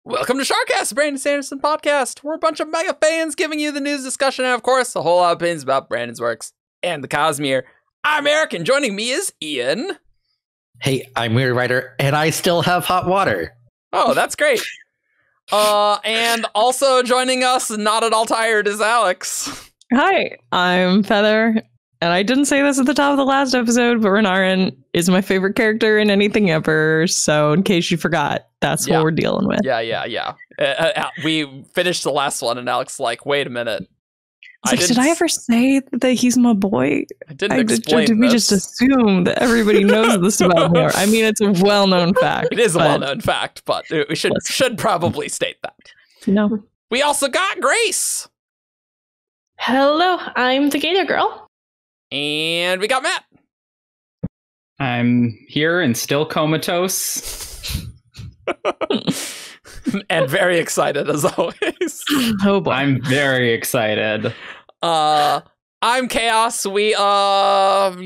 Welcome to Shardcast, the Brandon Sanderson podcast. We're a bunch of mega fans giving you the news discussion and, of course, a whole lot of opinions about Brandon's works and the Cosmere. I'm Eric, and joining me is Ian. Hey, I'm Weiry Writer, and I still have hot water. Oh, that's great. And also joining us, not at all tired, is Alyx. Hi, I'm Feather, and I didn't say this at the top of the last episode, but Renarin is my favorite character in anything ever, so in case you forgot, that's what we're dealing with. Yeah. We finished the last one, and Alyx like, wait a minute. Did I ever say that he's my boy? I didn't explain Did we just assume that everybody knows this about me? I mean, it's a well-known fact. It is a well-known fact, but we should probably state that. No. We also got Grace. Hello, I'm the Gator Girl. And we got Matt. I'm here and still comatose. And very excited as always. Oh boy. I'm very excited. I'm Chaos. We killed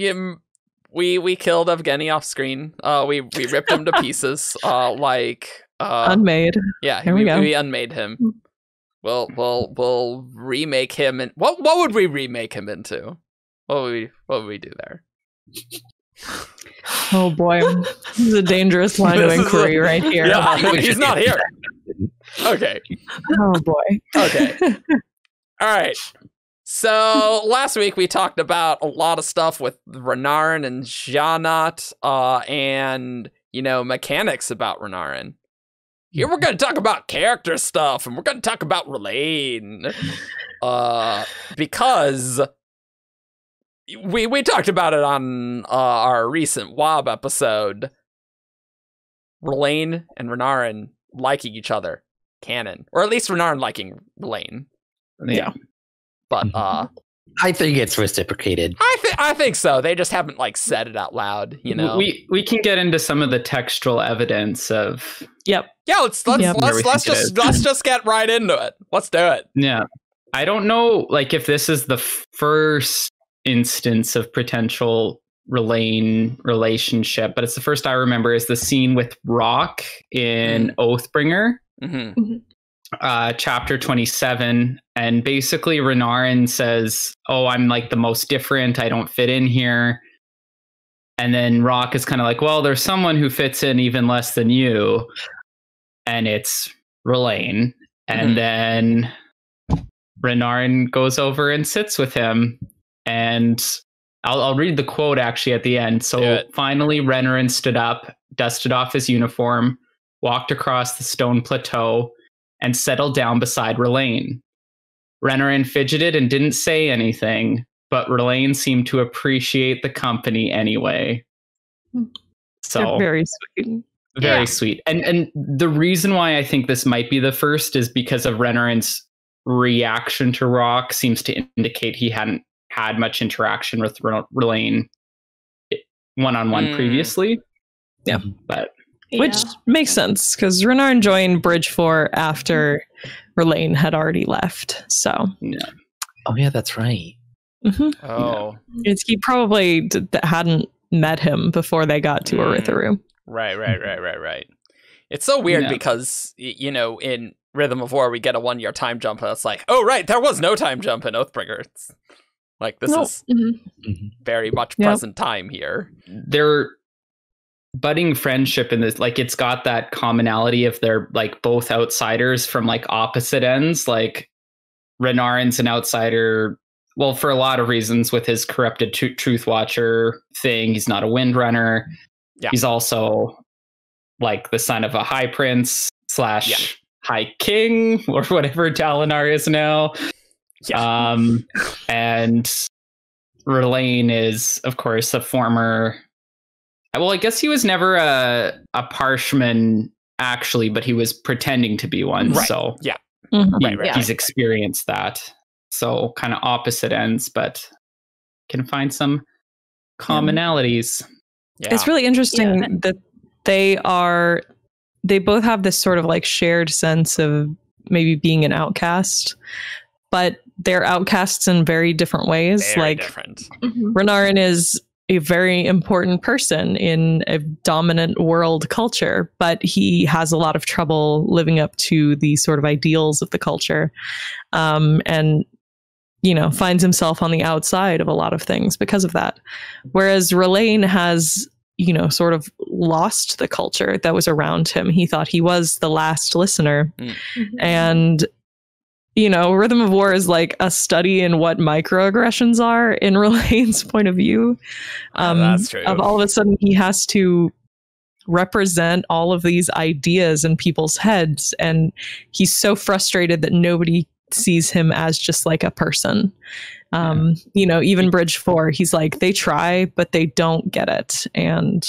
Evgeny off screen. We ripped him to pieces. Unmade. Yeah, here we go. We unmade him. We'll remake him, and what would we remake him into? What would we do there? Oh boy, this is a dangerous line of inquiry right here. Yeah, he's not here. Okay. Oh boy. Okay. All right. So last week we talked about a lot of stuff with Renarin and Janat, and mechanics about Renarin. Here we're going to talk about character stuff, and we're going to talk about Rlain, because we talked about it on our recent WoB episode. Rlain and Renarin liking each other, canon, or at least Renarin liking Rlain. Yeah, but I think it's reciprocated. I think so. They just haven't said it out loud. We can get into some of the textual evidence of. Yep. Yeah. Let's just get right into it. Let's do it. Yeah. I don't know, if this is the first instance of potential Rlain relationship, but it's the first I remember is the scene with Rock in Oathbringer, chapter 27, and basically Renarin says, "Oh, I'm the most different. I don't fit in here." And then Rock is kind of like, "Well, there's someone who fits in even less than you, and it's Rlain." And then Renarin goes over and sits with him. And I'll read the quote actually at the end. So finally, Renarin stood up, dusted off his uniform, walked across the stone plateau, and settled down beside Rlain. Renarin fidgeted and didn't say anything, but Rlain seemed to appreciate the company anyway. So they're very sweet. Very sweet. And the reason why I think this might be the first is because of Renarin's reaction to Rock seems to indicate he hadn't had much interaction with Rlain one-on-one previously. Yeah. But which makes sense because Renarin joined Bridge 4 after Rlain had already left. So Oh yeah, that's right. Oh, he probably hadn't met him before they got to Erytheru. Right. It's so weird because in Rhythm of War we get a 1-year time jump, and it's oh right, there was no time jump in Oathbringer. It's this is very much present time here. Their budding friendship in this, it's got that commonality of they're both outsiders from opposite ends. Renarin's an outsider, well, for a lot of reasons with his corrupted Truthwatcher thing. He's not a Windrunner. Yeah. He's also the son of a High Prince / High King or whatever Dalinar is now. Yeah. And Rlain is, of course, a former. Well, I guess he was never a Parshman actually, but he was pretending to be one. Right. So he's experienced that. So kind of opposite ends, but can find some commonalities. Yeah. It's really interesting that they both have this sort of shared sense of maybe being an outcast, but they're outcasts in very different ways. Very different. Renarin is a very important person in a dominant world culture, but he has a lot of trouble living up to the sort of ideals of the culture. And, you know, finds himself on the outside of a lot of things because of that. Whereas Rlain has, you know, sort of lost the culture that was around him. He thought he was the last listener. And, you know, Rhythm of War is like a study in what microaggressions are in Rlain's point of view. That's true. Of all of a sudden, he has to represent all of these ideas in people's heads. And he's so frustrated that nobody sees him as just like a person. You know, even Bridge 4, he's like, they try, but they don't get it. And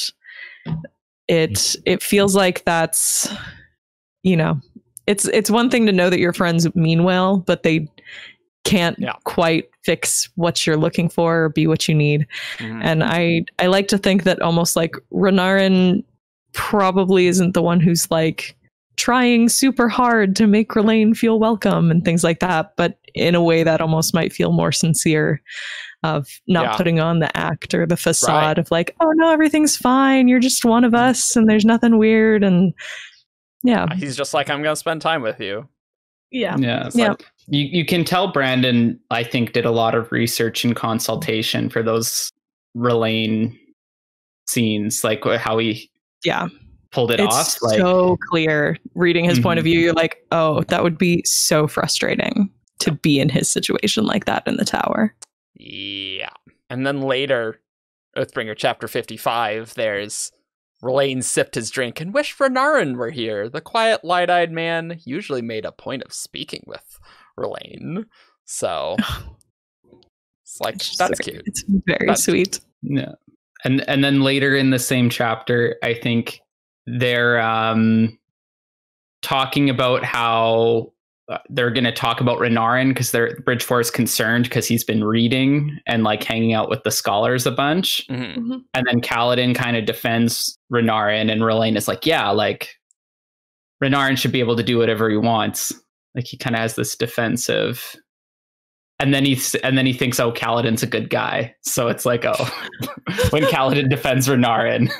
it feels like that's, you know, it's one thing to know that your friends mean well, but they can't quite fix what you're looking for or be what you need. And I like to think that almost like Renarin probably isn't the one who's like trying super hard to make Rlain feel welcome and things like that, but in a way that almost might feel more sincere, of not putting on the act or the facade of like, oh no, everything's fine, you're just one of us and there's nothing weird. And he's just like, I'm gonna spend time with you. Like, you can tell Brandon, I think, did a lot of research and consultation for those Rlain scenes, like how he pulled it off. It's so clear reading his point of view. You're like, oh, that would be so frustrating to be in his situation like that in the tower. Yeah. And then later, Oathbringer chapter 55, there's Rlain sipped his drink and wished Renarin were here. The quiet, light-eyed man usually made a point of speaking with Rlain. So it's like, that's cute. It's very sweet. Yeah. And then later in the same chapter, I think they're talking about how they're going to talk about Renarin because Bridge 4 is concerned because he's been reading and like hanging out with the scholars a bunch. And then Kaladin kind of defends Renarin, and Rlain is like, yeah, like Renarin should be able to do whatever he wants. Like he kind of has this defensive. And then he thinks, oh, Kaladin's a good guy. So it's like, oh, when Kaladin defends Renarin,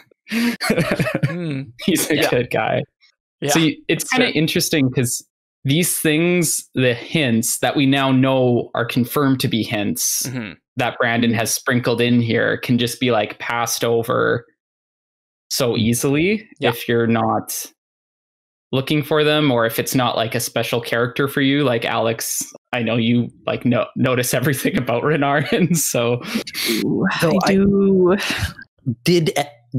he's a good guy. So it's kind of interesting because these things, the hints that we now know are confirmed to be hints that Brandon has sprinkled in here, can just be like passed over so easily if you're not looking for them, or if it's not like a special character for you. Like Alyx, I know you like notice everything about Renarin, so I do.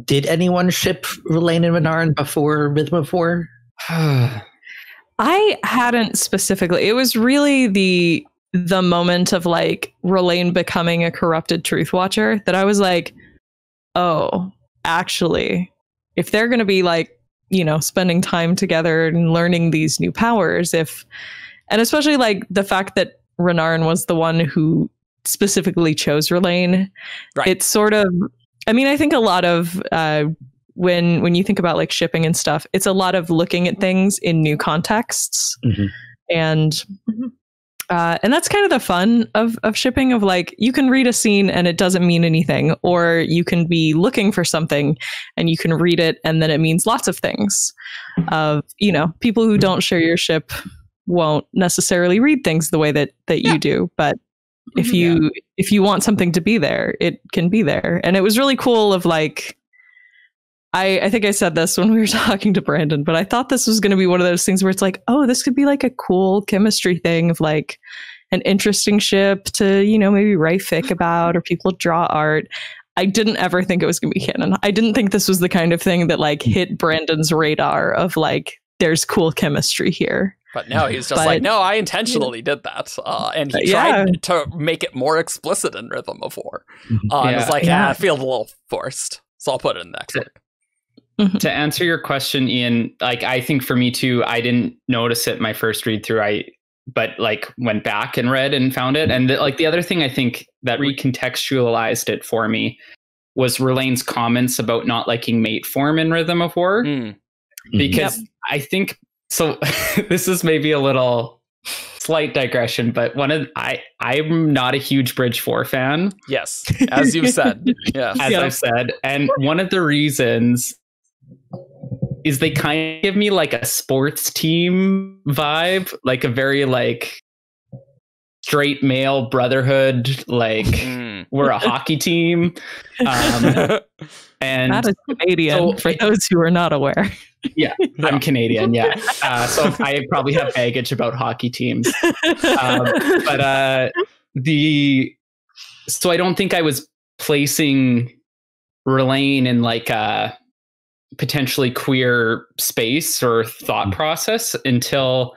Did anyone ship Rlain and Renarin before Rhythm of War? I hadn't specifically. It was really the moment of like Rlain becoming a corrupted Truthwatcher that I was like, oh, actually, if they're going to be like, you know, spending time together and learning these new powers, and especially like the fact that Renarin was the one who specifically chose Rlain, it's sort of, I mean, I think a lot of when you think about like shipping and stuff, it's a lot of looking at things in new contexts. And that's kind of the fun of shipping, of like, you can read a scene and it doesn't mean anything, or you can be looking for something and you can read it and then it means lots of things. You know, people who don't share your ship won't necessarily read things the way that you do, but if you want something to be there, it can be there. And it was really cool of like, I think I said this when we were talking to Brandon, but I thought this was going to be one of those things where it's like, oh, this could be like a cool chemistry thing of like an interesting ship to, you know, maybe write fic about, or people draw art. I didn't ever think it was going to be canon. I didn't think this was the kind of thing that like hit Brandon's radar of like, there's cool chemistry here. But no, he's just like, no, I intentionally did that. And he tried to make it more explicit in Rhythm of War. And it's like, I feel a little forced. So I'll put it in the next book. To answer your question, Ian, like, I think for me too, I didn't notice it my first read through. But like went back and read and found it. And like the other thing I think that recontextualized it for me was Rlain's comments about not liking mate form in Rhythm of War. Because I think, so this is maybe a little slight digression, but I'm not a huge Bridge 4 fan. Yes, as you've said. Yeah, as I've said, and one of the reasons is they kind of give me like a sports team vibe, like a very like straight male brotherhood, like we're a hockey team. And that is Canadian, for those who are not aware. Yeah, I'm Canadian. Yeah, so I probably have baggage about hockey teams. But so I don't think I was placing Rlain in like a potentially queer space or thought process until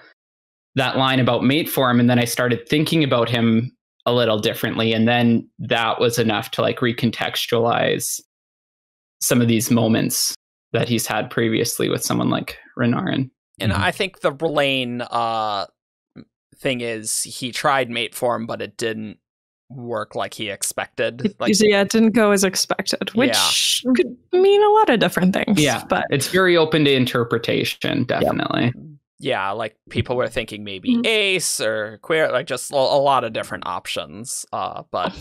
that line about mate form, and then I started thinking about him a little differently, and then that was enough to like recontextualize some of these moments that he's had previously with someone like Renarin. And I think the Rlain thing is he tried mate form, but it didn't work like he expected. It didn't go as expected, which could mean a lot of different things. Yeah, but it's very open to interpretation, definitely. Yeah, like people were thinking maybe ace or queer, like just a lot of different options. But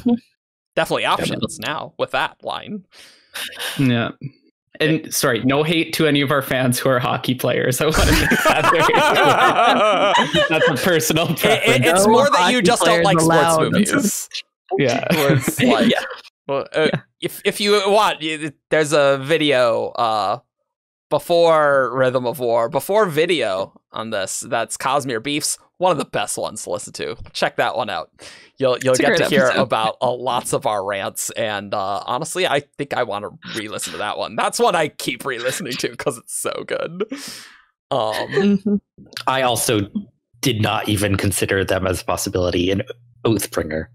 definitely options now with that line. Yeah. And sorry, no hate to any of our fans who are hockey players. I want to make that very clear. That's a personal preference. It's more that you just don't like sports movies. Yeah. Like, well, if you want, there's a video before Rhythm of War, before video on this. That's Cosmere Beefs, one of the best ones to listen to. Check that one out. You'll get to hear about lots of our rants, and honestly, I think I want to re-listen to that one. That's one I keep re-listening to because it's so good. I also did not even consider them as a possibility in Oathbringer,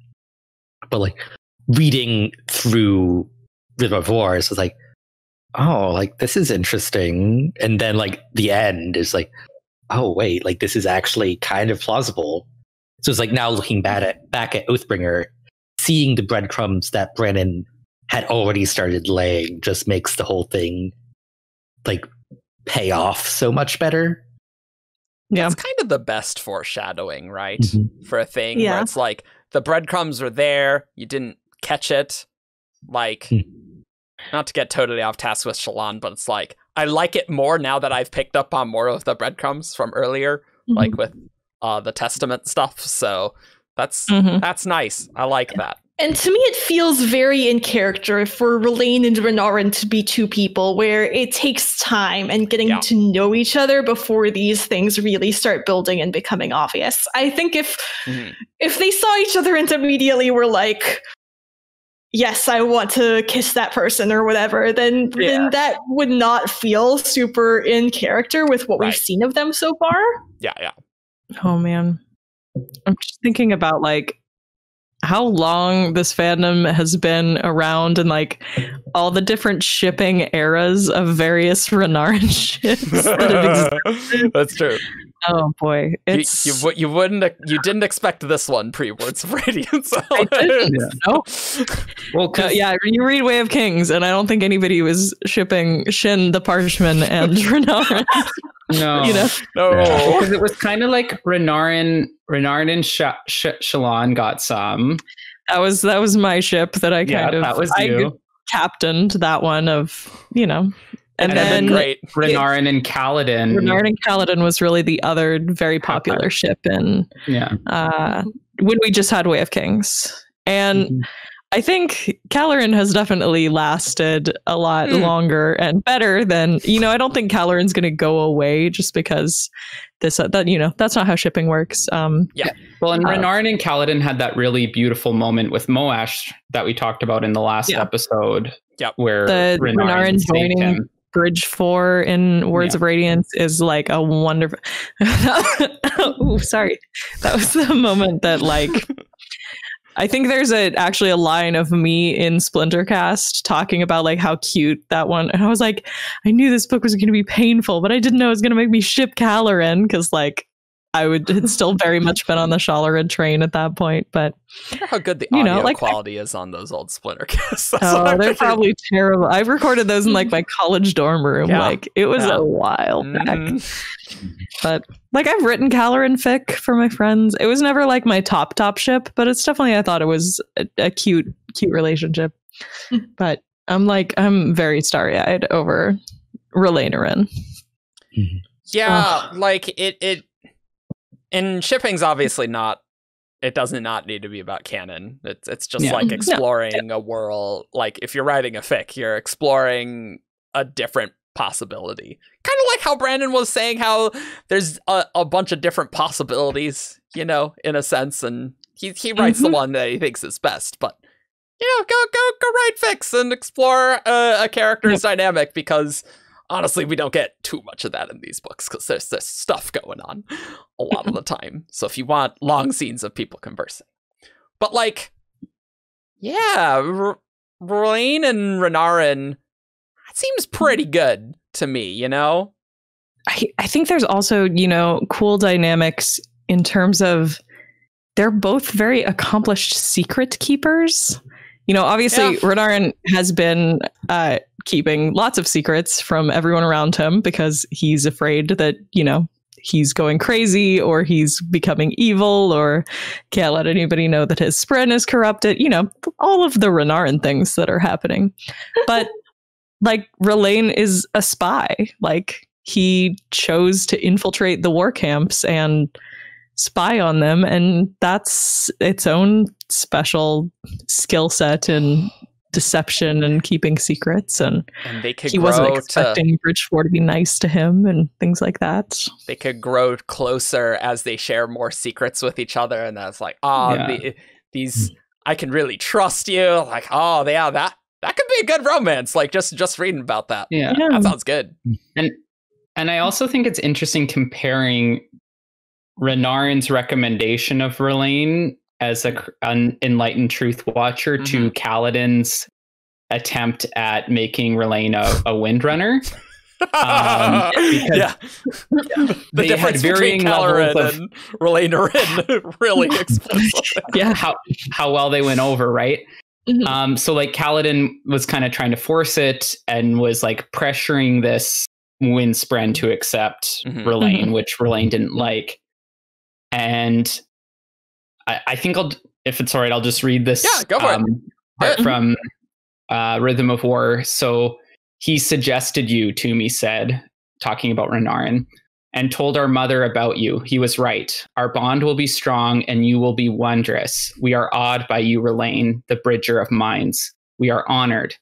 but like reading through Rhythm of War, it was like, oh, like this is interesting, and then like the end is like, oh wait, like this is actually kind of plausible. So it's like now looking back at Oathbringer, seeing the breadcrumbs that Brennan had already started laying just makes the whole thing like pay off so much better. Yeah, it's kind of the best foreshadowing, right? For a thing where it's like the breadcrumbs are there, you didn't catch it. Like, not to get totally off task with Shallan, but it's like I like it more now that I've picked up on more of the breadcrumbs from earlier, like with the Testament stuff. So that's nice. I like that. And to me, it feels very in character for Rlain and Renarin to be two people where it takes time and getting to know each other before these things really start building and becoming obvious. I think if they saw each other and immediately were like, yes, I want to kiss that person or whatever, then that would not feel super in character with what we've seen of them so far. Yeah. Oh man. I'm just thinking about like how long this fandom has been around and like all the different shipping eras of various Renarin ships that have existed. That's true. Oh boy, it's you didn't expect this one pre-Words of Radiance. I didn't. No. Well, you read Way of Kings, and I don't think anybody was shipping Shin the Parchman and Renarin. No, no, because it was kind of like Renarin and Shallan got some. That was my ship that I that was you. I captained that one of And then great. Renarin and Kaladin. Renarin and Kaladin was really the other very popular ship in when we just had Way of Kings. And I think Kaladin has definitely lasted a lot longer and better than, I don't think Kaladin's going to go away just because that's not how shipping works. Well, and Renarin and Kaladin had that really beautiful moment with Moash that we talked about in the last episode. Yep. Where the Renarin joining Bridge 4 in Words of Radiance is like a wonderful. Oh, sorry. That was the moment that like. I think there's actually a line of me in Splintercast talking about like how cute that one, and I was like, I knew this book was going to be painful, but I didn't know it was going to make me ship Kaladin because like I had still very much been on the Shalarid train at that point. But I wonder how good the audio quality is on those old Splintercasts. They're probably terrible. I've recorded those in like my college dorm room. Like it was a while back. But like I've written Caloran fic for my friends. It was never like my top ship, but it's definitely I thought it was a cute relationship. But I'm very starry-eyed over Renarin. Yeah, like it and shipping's obviously not, it doesn't not need to be about canon. It's just like exploring a world. Like if you're writing a fic, you're exploring a different possibility. Kind of like how Brandon was saying how there's a bunch of different possibilities, you know, in a sense, and he writes the one that he thinks is best, but you know, go write fics and explore a character's dynamic, because honestly, we don't get too much of that in these books because there's stuff going on a lot of the time. So if you want long scenes of people conversing, but like, yeah, Rlain and Renarin, that seems pretty good to me, you know? I think there's also, you know, cool dynamics in terms of they're both very accomplished secret keepers. You know, obviously, Renarin has been keeping lots of secrets from everyone around him because he's afraid that, you know, he's going crazy or he's becoming evil or can't let anybody know that his spren is corrupted. You know, all of the Renarin things that are happening. But like Rlain is a spy. Like he chose to infiltrate the war camps and spy on them, and that's its own special skill set in deception and keeping secrets. And they could he wasn't expecting Bridgefor to be nice to him and things like that. They could grow closer as they share more secrets with each other, and that's like, these I can really trust you. Like, oh yeah, that could be a good romance. Like just reading about that. Yeah. That sounds good. And I also think it's interesting comparing Renarin's recommendation of Rlain as an enlightened truth watcher to Kaladin's attempt at making Rlain a windrunner. The difference between Caloran and Renarin really explicit. How well they went over, right? So like Kaladin was kind of trying to force it and was like pressuring this Windspren to accept Rlain, which Rlain didn't like. And I think if it's all right, I'll just read this go for part from Rhythm of War. So he suggested you, Toomey said, talking about Renarin, and told our mother about you. He was right. Our bond will be strong and you will be wondrous. We are awed by you, Rlain, the bridger of minds. We are honored.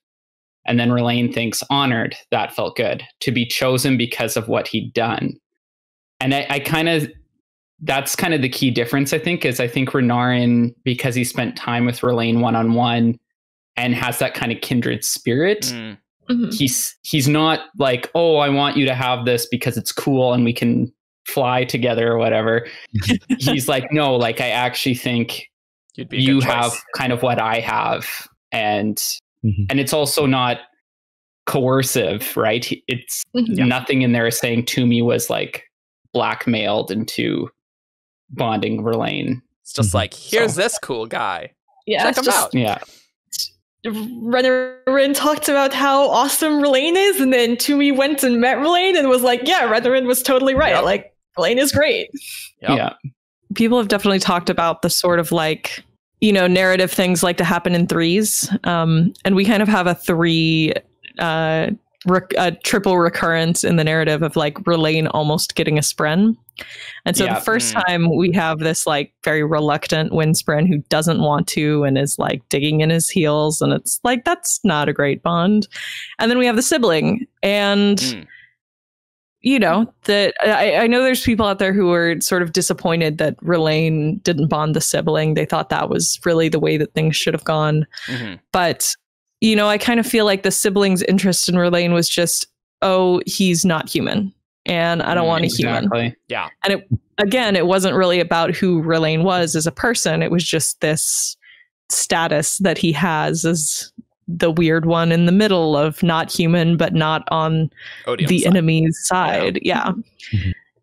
And then Rlain thinks, honored, that felt good. To be chosen because of what he'd done. And I kind of, that's kind of the key difference, I think, is I think Renarin, because he spent time with Rlain one-on-one and has that kind of kindred spirit, he's not like, oh, I want you to have this because it's cool and we can fly together or whatever. He's like, no, like I actually think you have kind of what I have. And it's also not coercive, right? It's nothing in there saying Toomey was like blackmailed into bonding Rlain. It's just like, here's this cool guy. Yeah, check him out. Yeah. Renarin talked about how awesome Rlain is, and then Toomey went and met Rlain and was like, yeah, Renarin was totally right. Yep. Like, Rlain is great. Yep. Yeah. People have definitely talked about the sort of like, you know, narrative things like to happen in threes. And we kind of have a triple recurrence in the narrative of like Rlain almost getting a spren. And so the first time we have this like very reluctant Windspren who doesn't want to and is like digging in his heels, and it's like, that's not a great bond. And then we have the sibling, and you know, that I know there's people out there who are sort of disappointed that Rlain didn't bond the sibling. They thought that was really the way that things should have gone. But you know, I kind of feel like the sibling's interest in Rlain was just, oh, he's not human, and I don't want a human. Yeah. And it wasn't really about who Rlain was as a person. It was just this status that he has as the weird one in the middle of not human, but not on the enemy's side. Yeah.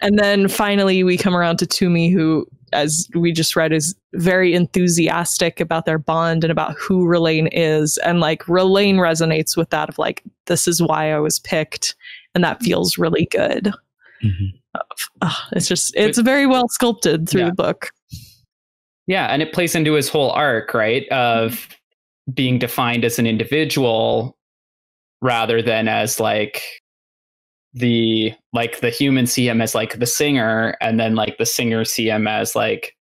And then finally we come around to Toomey, who, as we just read, is very enthusiastic about their bond and about who Rlain is. And like Rlain resonates with that of like, this is why I was picked. And that feels really good. it's very well sculpted through the book. Yeah, and it plays into his whole arc, right? Of being defined as an individual rather than as like the humans see him as like the singer, and then like the singer see him as like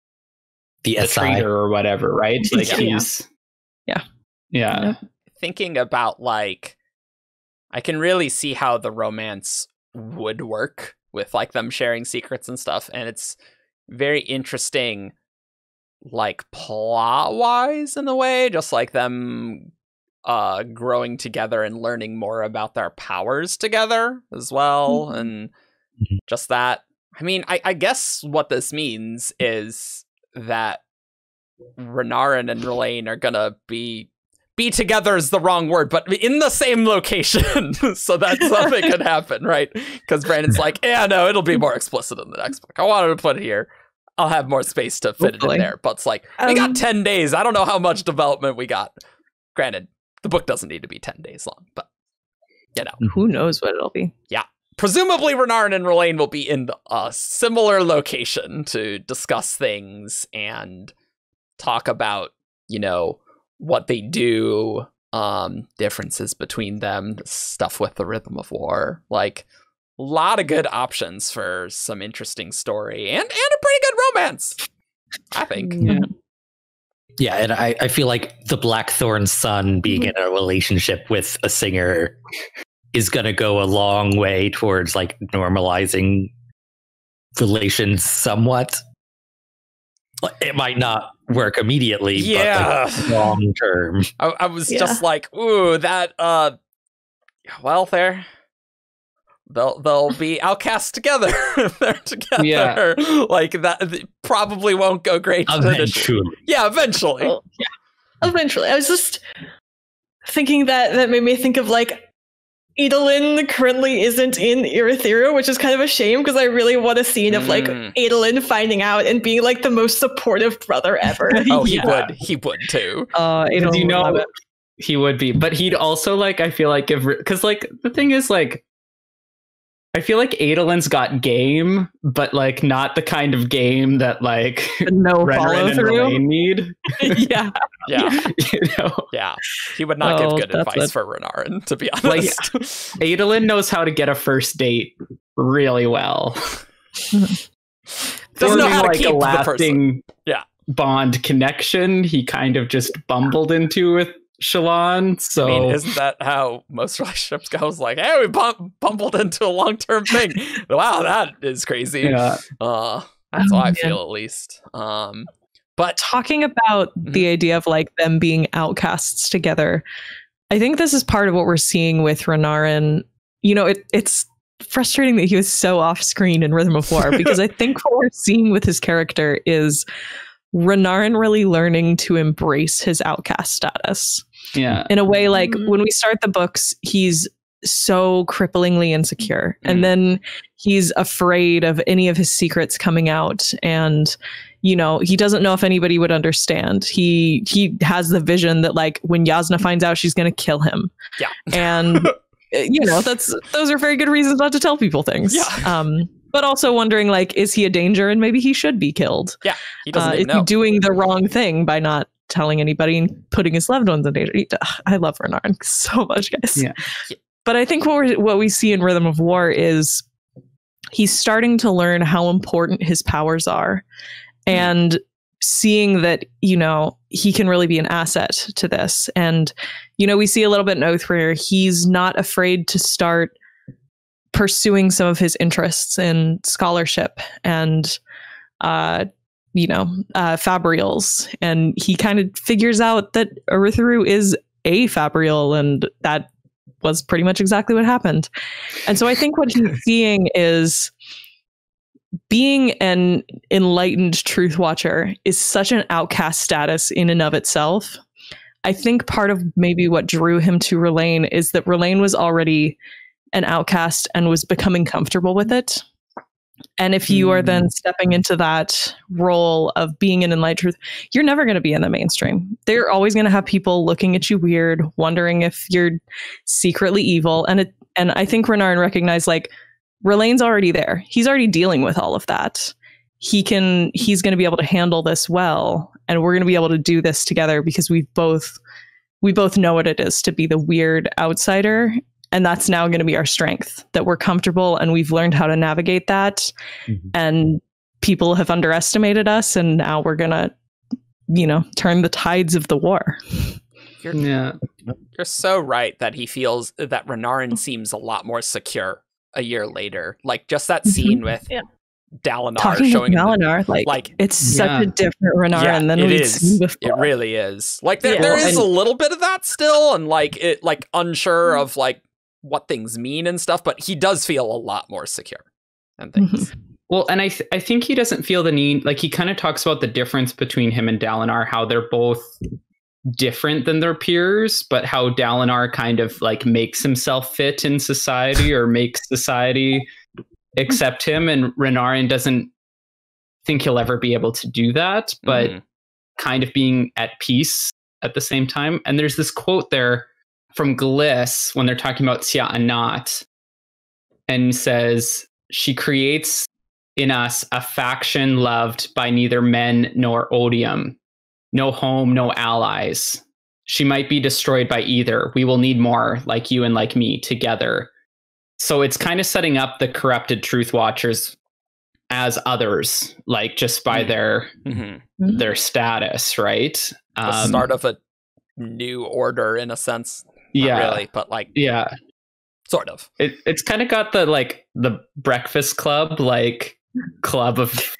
the traitor or whatever, right? Like he's thinking about like, I can really see how the romance would work with like them sharing secrets and stuff, and it's very interesting, like plot wise in a way, just like them growing together and learning more about their powers together as well. And just that, I mean, I guess what this means is that Renarin and Rlain are gonna be together is the wrong word, but in the same location, so that something could happen, right? Because Brandon's like, yeah, no, it'll be more explicit in the next book. I wanted to put it here. I'll have more space to fit it in there. But it's like, we got 10 days. I don't know how much development we got. Granted, the book doesn't need to be 10 days long, but, you know. Who knows what it'll be. Yeah. Presumably, Renarin and Rlain will be in a similar location to discuss things and talk about, you know, what they do, differences between them, stuff with the rhythm of war. Like, a lot of good options for some interesting story and a pretty good romance, I think. Yeah, and I feel like the Blackthorn's son being in a relationship with a singer is going to go a long way towards like normalizing relations somewhat. It might not work immediately, but like long term. I was just like, ooh, that well, they'll be outcast together. They're together. Yeah. Like that probably won't go great. Eventually. Yeah, eventually. Well, eventually. I was just thinking that made me think of like Adolin currently isn't in Erythera, which is kind of a shame because I really want a scene of like Adolin finding out and being like the most supportive brother ever. Oh, he would too. Adolin, you know, he would be, but he'd also like, I feel like because like the thing is like, I feel like Adolin's got game, but like not the kind of game that like Renarin and Rlain need. Yeah. You know? Yeah. He would not give good advice for Renarin, to be honest. Like, Adolin knows how to get a first date really well. Doesn't know how to like keep a lasting bond connection. He kind of just bumbled into with Shallan. So I mean, isn't that how most relationships go? It's like, hey, we bumbled into a long-term thing. Wow, that is crazy. Yeah. That's how I feel, at least. But talking about the idea of like them being outcasts together, I think this is part of what we're seeing with Renarin. You know, it's frustrating that he was so off screen in Rhythm of War, because I think what we're seeing with his character is Renarin really learning to embrace his outcast status. Yeah. In a way, like when we start the books, he's so cripplingly insecure. And then he's afraid of any of his secrets coming out. And, you know, he doesn't know if anybody would understand. He has the vision that like when Yasna finds out, she's going to kill him. Yeah. And, you know, those are very good reasons not to tell people things. Yeah. But also wondering, like, is he a danger and maybe he should be killed? Yeah. He doesn't even know. Is he doing the wrong thing by not telling anybody and putting his loved ones in danger? I love Renarin so much, guys. Yeah. But I think what we see in Rhythm of War is he's starting to learn how important his powers are, and seeing that, you know, he can really be an asset to this. And, you know, we see a little bit in Oath where he's not afraid to start pursuing some of his interests in scholarship and, fabrials. And he kind of figures out that Erytheru is a fabrial, and that was pretty much exactly what happened. And so I think what he's seeing is being an enlightened Truthwatcher is such an outcast status in and of itself. I think part of maybe what drew him to Rlain is that Rlain was already an outcast and was becoming comfortable with it. And if you are then stepping into that role of being an enlightened truth, you're never going to be in the mainstream. They're always going to have people looking at you weird, wondering if you're secretly evil. And I think Renarin recognized, like, Rlain's already there. He's already dealing with all of that. He's going to be able to handle this well, and we're going to be able to do this together because we both know what it is to be the weird outsider, and that's now going to be our strength, that we're comfortable and we've learned how to navigate that. And people have underestimated us, and now we're going to, turn the tides of the war. You're so right that he feels that Renarin seems a lot more secure a year later. Like just that scene with Dalinar talking showing to Dalinar, like it's such a different Renarin than we've seen before. It really is. Like there is a little bit of that still, and like unsure of like what things mean and stuff, but he does feel a lot more secure and things. Well, and I think he doesn't feel the need, like he kind of talks about the difference between him and Dalinar, how they're both different than their peers, but how Dalinar kind of like makes himself fit in society or makes society accept him, and Renarin doesn't think he'll ever be able to do that, but kind of being at peace at the same time. And there's this quote there from Gliss when they're talking about Sja-anat, and says, she creates in us a faction loved by neither men nor odium, no home, no allies. She might be destroyed by either. We will need more, like you and like me, together. So it's kind of setting up the corrupted Truthwatchers as others, like just by their status, right? The start of a new order in a sense. Not really, but like sort of. It's kind of got the Breakfast Club, like club of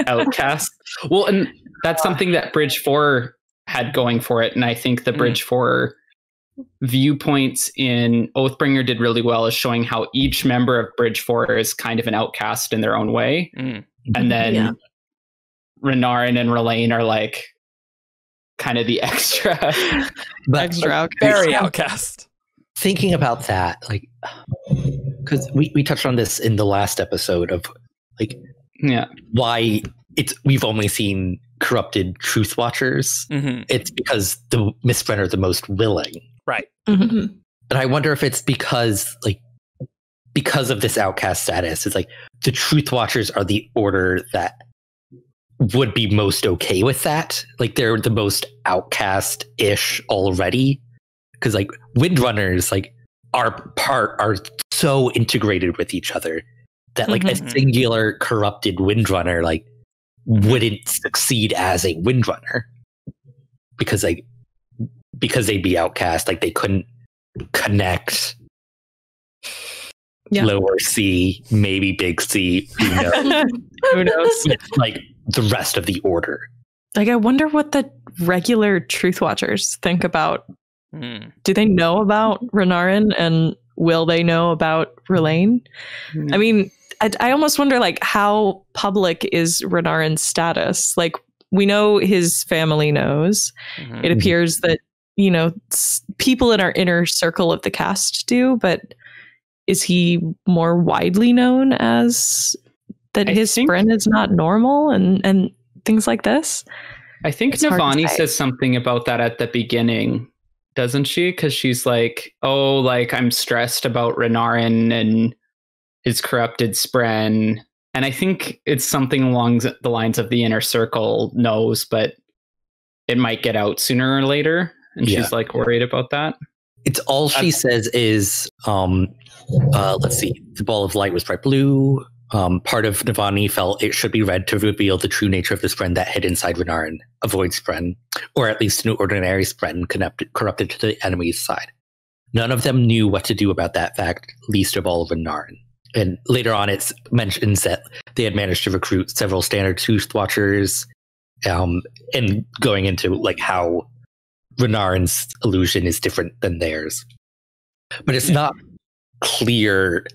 outcasts. Well, and that's something that Bridge 4 had going for it, and I think the Bridge 4 viewpoints in Oathbringer did really well, is showing how each member of Bridge 4 is kind of an outcast in their own way. And then Renarin and Rlain are like kind of the extra outcast. Very outcast. Thinking about that, like, because we touched on this in the last episode of like, why we've only seen corrupted Truthwatchers. It's because the Mistbrenner are the most willing, right? And I wonder if it's because of this outcast status. It's like the Truthwatchers are the order that would be most okay with that. Like they're the most outcast-ish already, because like Windrunners are so integrated with each other that like a singular corrupted Windrunner like wouldn't succeed as a Windrunner because they'd be outcast. Like they couldn't connect lower C, maybe big C, who knows? Who knows? Like the rest of the order. Like I wonder what the regular Truthwatchers think about. Do they know about Renarin, and will they know about Rlain? I mean, I almost wonder like how public is Renarin's status? Like we know his family knows. It appears that, people in our inner circle of the cast do, but is he more widely known as that his friend is not normal and things like this? I think Navani says something about that at the beginning, doesn't she? Because she's like, oh, like I'm stressed about Renarin and his corrupted Spren. And I think it's something along the lines of the inner circle knows, but it might get out sooner or later. And she's like worried about that. It's all she says is, let's see, the ball of light was bright blue. Part of Navani felt it should be read to reveal the true nature of the Spren that hid inside Renarin. Avoid Spren, or at least an ordinary Spren corrupted to the enemy's side. None of them knew what to do about that fact, least of all Renarin. And later on, it mentions that they had managed to recruit several standard Truthwatchers, and going into like how Renarin's illusion is different than theirs. But it's not clear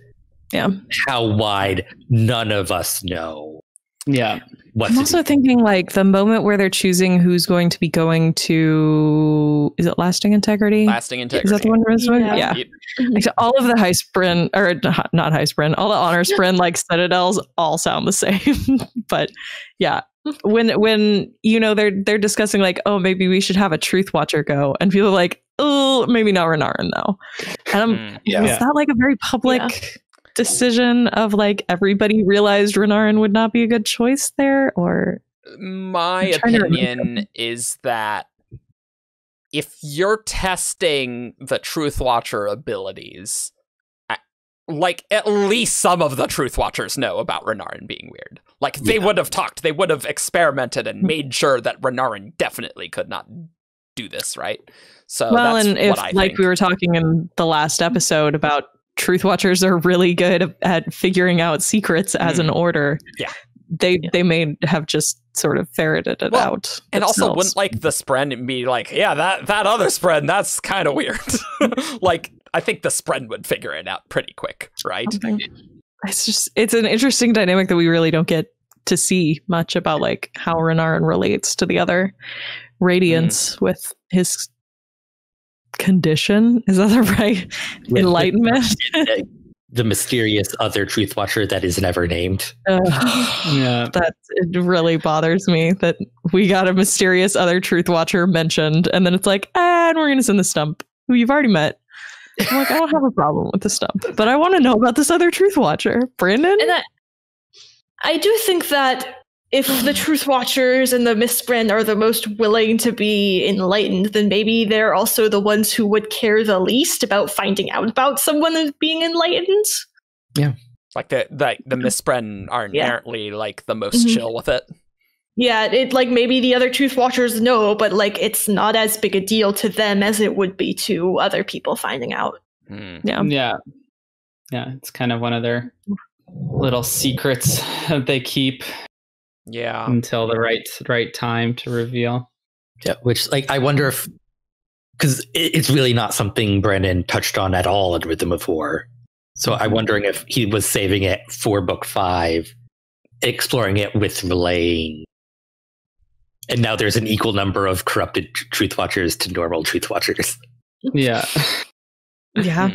how wide. None of us know. I'm also thinking like the moment where they're choosing who's going to be going to, is it Lasting Integrity? Lasting Integrity. Is that the one? Yeah. Like, so all of the high Spren, or not high Spren, all the honor Spren like citadels all sound the same. But yeah, when they're discussing like, oh, maybe we should have a Truthwatcher go, and people are like, oh, maybe not Renarin though. And is that like a very public decision of like everybody realized Renarin would not be a good choice there? Or my opinion is that if you're testing the Truthwatcher abilities, like at least some of the Truthwatchers know about Renarin being weird. Like they would have talked, they would have experimented and made sure that Renarin definitely could not do this, right? So well, that's and what if I like think. we were talking in the last episode about Truthwatchers are really good at figuring out secrets as an order. Yeah. They may have just sort of ferreted it out. And also, themselves. wouldn't like the Spren be like, yeah, that other Spren, that's kind of weird. Like, I think the Spren would figure it out pretty quick, right? It's an interesting dynamic that we really don't get to see much about, like how Renarin relates to the other Radiants with his condition. Is that the right enlightenment? The mysterious other Truthwatcher that is never named. Yeah, it really bothers me that we got a mysterious other Truthwatcher mentioned, and then it's like, and we're gonna send the Stump, who you've already met. I'm like, I don't have a problem with the Stump, but I want to know about this other Truthwatcher, Brandon. And I do think that if the Truthwatchers and the Mistbren are the most willing to be enlightened, then maybe they're also the ones who would care the least about finding out about someone being enlightened. Yeah. Like the Mistbren are inherently like the most chill with it. Yeah, it like maybe the other Truthwatchers know, but like it's not as big a deal to them as it would be to other people finding out. Yeah. It's kind of one of their little secrets that they keep. Yeah. Until the right time to reveal. Yeah, which like I wonder if, because it's really not something Brandon touched on at all in Rhythm of War. So I'm wondering if he was saving it for book 5, exploring it with Rlain. And now there's an equal number of corrupted Truthwatchers to normal Truthwatchers. Yeah. Yeah.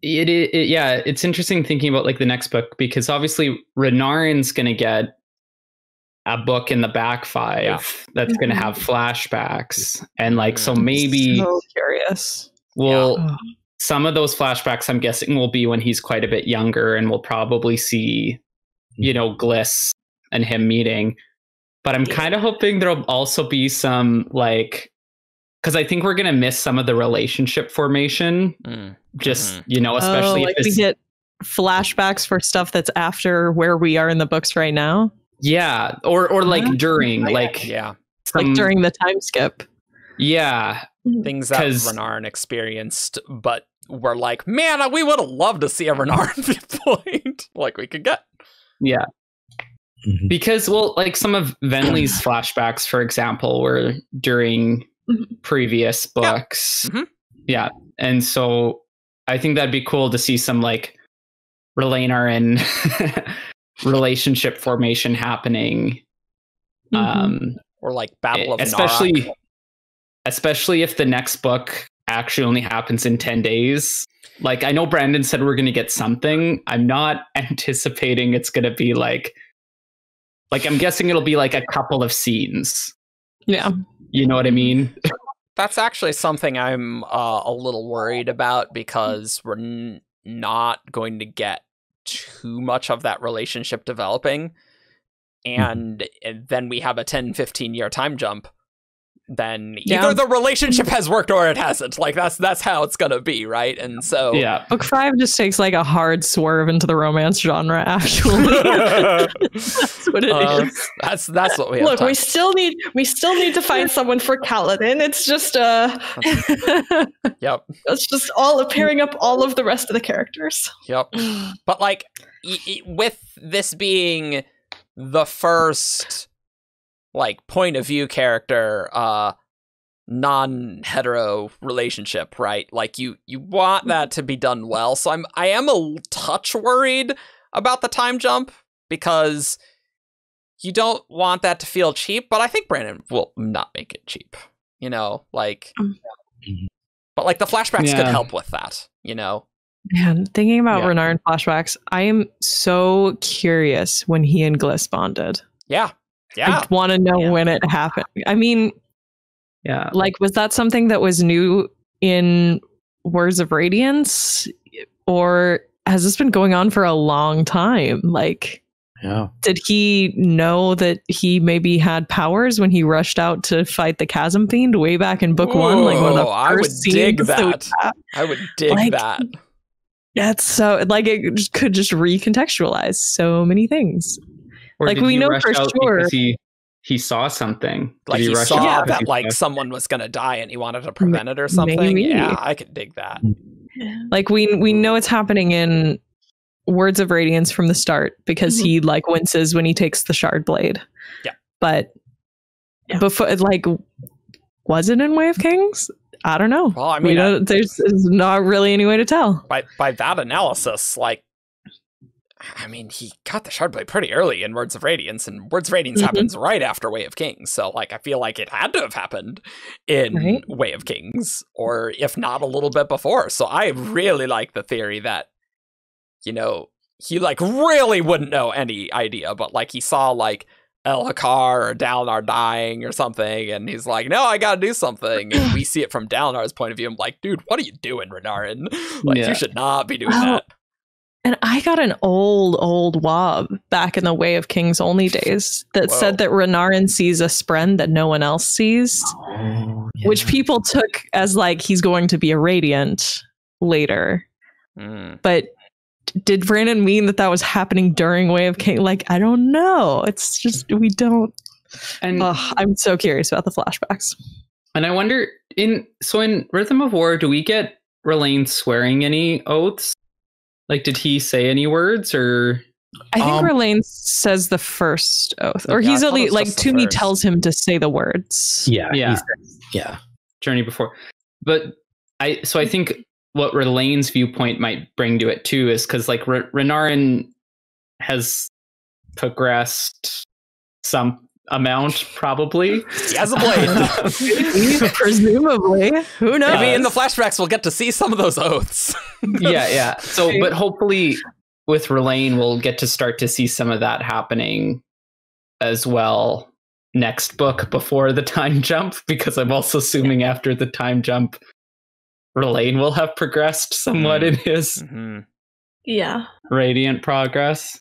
It's interesting thinking about like the next book, because obviously Renarin's going to get a book in the back 5 that's going to have flashbacks, and like so maybe so curious. Some of those flashbacks I'm guessing will be when he's quite a bit younger, and we'll probably see Gliss and him meeting. But I'm kind of hoping there'll also be some like, because I think we're going to miss some of the relationship formation. Especially if we get flashbacks for stuff that's after where we are in the books right now. Yeah. Or like during, like during the time skip. Yeah. Things that Renarin experienced, but we're like, man, we would have loved to see a Renarin viewpoint like we could get. Yeah. Because, like some of Venli's flashbacks, for example, were during previous books. Yeah. And so I think that'd be cool to see some like Renarin relationship formation happening. Or like Battle of especially Narak. Especially if the next book actually only happens in 10 days. Like I know Brandon said we're going to get something. I'm not anticipating it's going to be like I'm guessing it'll be like a couple of scenes. Yeah. You know what I mean? That's actually something I'm a little worried about, because we're not going to get too much of that relationship developing. And then we have a 10-15 year time jump. Then either the relationship has worked or it hasn't. Like that's how it's gonna be, right? And so book 5 just takes like a hard swerve into the romance genre. Actually, that's what it is. That's what we have. Look, we still need to find someone for Kaladin. It's just it's just all pairing up all of the rest of the characters. Yep. But like with this being the first like point of view character non-hetero relationship, right? Like you want that to be done well. So I am a touch worried about the time jump, because you don't want that to feel cheap, but I think Brandon will not make it cheap, like but like the flashbacks could help with that, Man, thinking about Renarin flashbacks, I am so curious when he and Gliss bonded. I want to know when it happened. I mean, like, was that something that was new in Words of Radiance? Or has this been going on for a long time? Like, Yeah. did he know that he maybe had powers when he rushed out to fight the Chasm Fiend way back in book one? Like one of the first I would dig scenes we that. got? I would dig Like, that. That's so, like, it could just recontextualize so many things. Or Like, did we he know rush for out sure. because he saw something. Like Did he rush saw out because that he like saw- someone was gonna die and he wanted to prevent it or something. Maybe. Yeah, I could dig that. Like, we know it's happening in Words of Radiance from the start because he like winces when he takes the shard blade. Yeah. But before, like, was it in Way of Kings? I don't know. Well, I mean, there's not really any way to tell. by that analysis, like, I mean, he got the Shardplate pretty early in Words of Radiance, and Words of Radiance happens right after Way of Kings. So, like, I feel like it had to have happened in Way of Kings, or if not a little bit before. So I really like the theory that, you know, he, like, really wouldn't know any idea, but, like, he saw, like, Elhokar or Dalinar dying or something, and he's like, no, I gotta do something. And we see it from Dalinar's point of view. I'm like, dude, what are you doing, Renarin? Like, you should not be doing that. And I got an old wob back in the Way of Kings only days that said that Renarin sees a spren that no one else sees, which people took as like he's going to be a Radiant later. But did Brandon mean that was happening during Way of Kings? Like, I don't know. It's just, we don't. And I'm so curious about the flashbacks. And I wonder, in Rhythm of War, do we get Rlain swearing any oaths? Like, did he say any words, or? I think Rlain says the first oath, or he's at least like Toomey tells him to say the words. Yeah. Journey before, but I think what Rlain's viewpoint might bring to it too is because like Renarin has progressed some amount, probably. He has a blade. Presumably. Who knows? Maybe in the flashbacks we'll get to see some of those oaths. Yeah. So, but hopefully with Rlain we'll get to start to see some of that happening as well next book before the time jump, because I'm also assuming after the time jump Rlain will have progressed somewhat in his Radiant progress.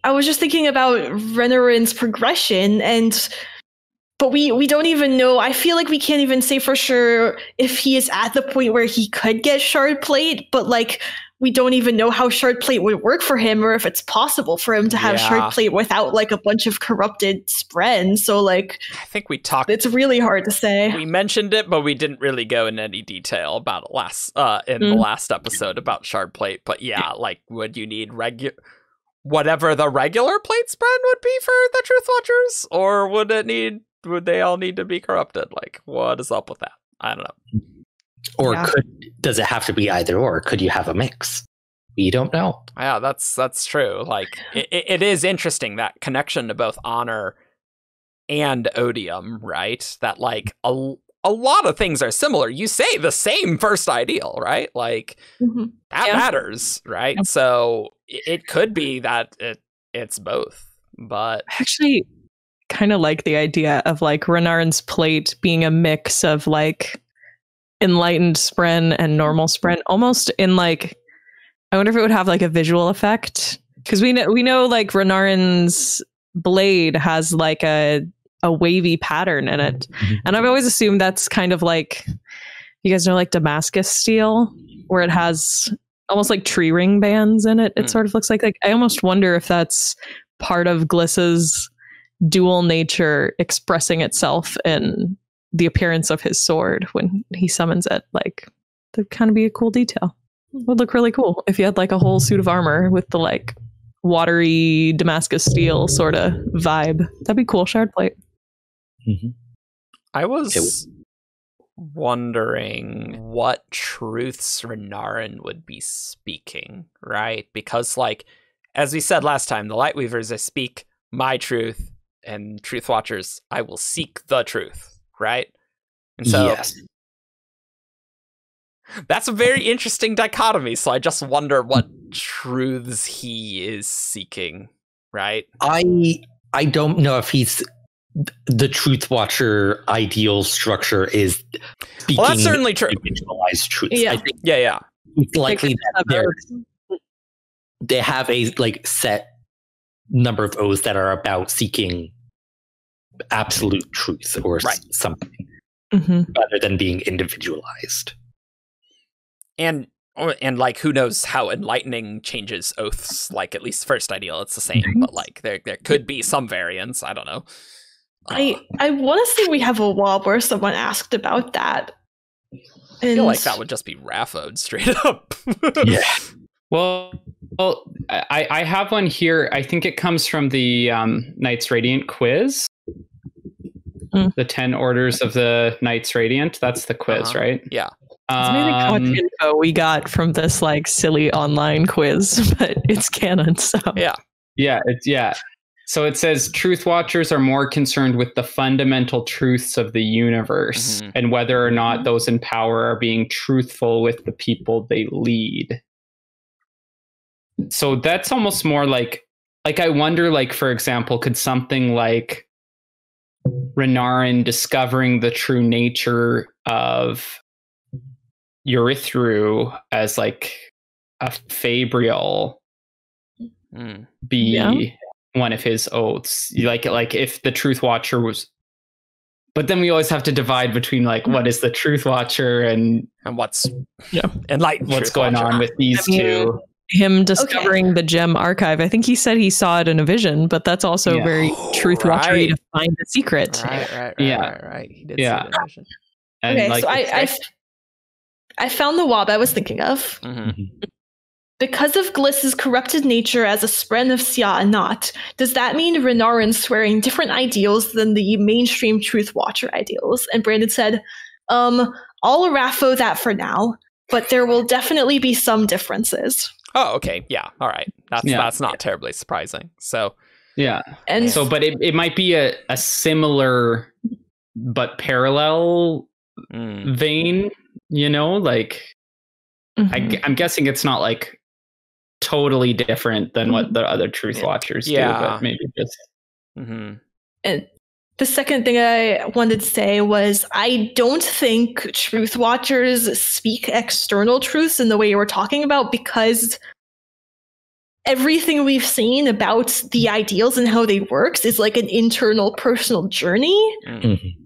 I was just thinking about Renarin's progression, but we don't even know. I feel like we can't even say for sure if he is at the point where he could get Shardplate, but like we don't even know how Shardplate would work for him, or if it's possible for him to have Shardplate without like a bunch of corrupted spren. So like, I think we talked. It's really hard to say. We mentioned it, but we didn't really go in any detail about it in the last episode about Shardplate. But yeah, like, would you need whatever the regular plate spread would be for the Truthwatchers, or would they all need to be corrupted? Like, what is up with that? I don't know. Or does it have to be either or? Could you have a mix? We don't know. Yeah, that's true. Like, it is interesting, that connection to both honor and odium, right? That like a lot of things are similar. You say the same first ideal, right? Like that matters, right? Yep. So it could be that it's both, but I actually kind of like the idea of like Renarin's plate being a mix of like enlightened spren and normal spren, almost in like, I wonder if it would have like a visual effect, because we know like Renarin's blade has like a wavy pattern in it, and I've always assumed that's kind of like, you guys know, like Damascus steel, where it has almost like tree ring bands in it. It sort of looks like I almost wonder if that's part of Gliss's dual nature expressing itself in the appearance of his sword when he summons it. Like, that'd kind of be a cool detail. It would look really cool if you had like a whole suit of armor with the like watery Damascus steel sort of vibe. That'd be cool. Shardplate. I was wondering what truths Renarin would be speaking, right? Because like, as we said last time, the Lightweavers, I speak my truth, and Truthwatchers, I will seek the truth. Right? And so that's a very interesting dichotomy. So I just wonder what truths he is seeking, right? I don't know if he's the Truthwatcher ideal structure is speaking. Well, that's certainly true. Individualized truths. Yeah. I think, it's likely that they have a like set number of oaths that are about seeking absolute truth or something, rather than being individualized. And like, who knows how enlightening changes oaths? Like, at least first ideal, it's the same, but like there could be some variance. I don't know. I want to say we have a wob where someone asked about that. I feel like that would just be Raphoed straight up. Yeah. Well, I have one here. I think it comes from the Knights Radiant quiz. The 10 orders of the Knights Radiant. That's the quiz, right? Yeah. It's amazing how much info we got from this like silly online quiz, but it's canon. So yeah. So it says Truth Watchers are more concerned with the fundamental truths of the universe and whether or not those in power are being truthful with the people they lead. So that's almost more like I wonder, like, for example, could something like Renarin discovering the true nature of Urithru as like a Fabrial be one of his oaths? Like if the Truth Watcher was, but then we always have to divide between like what is the Truth Watcher and what's Enlightened what's going on with these two. Him discovering the gem archive. I think he said he saw it in a vision, but that's also very Truth Watchery to find the secret. Right. He did see it in a vision. And okay, like, so I found the wob I was thinking of. Because of Gliss's corrupted nature as a spren of Sja-Anat, does that mean Renarin's swearing different ideals than the mainstream Truth Watcher ideals? And Brandon said, I'll Rapho that for now, but there will definitely be some differences. Oh, okay. Yeah. All right. That's not terribly surprising. So yeah. And so, but it might be a similar but parallel vein, you know, like I'm guessing it's not like totally different than what the other Truth Watchers do, but maybe just. And the second thing I wanted to say was I don't think Truth Watchers speak external truths in the way you were talking about, because everything we've seen about the ideals and how they works is like an internal personal journey.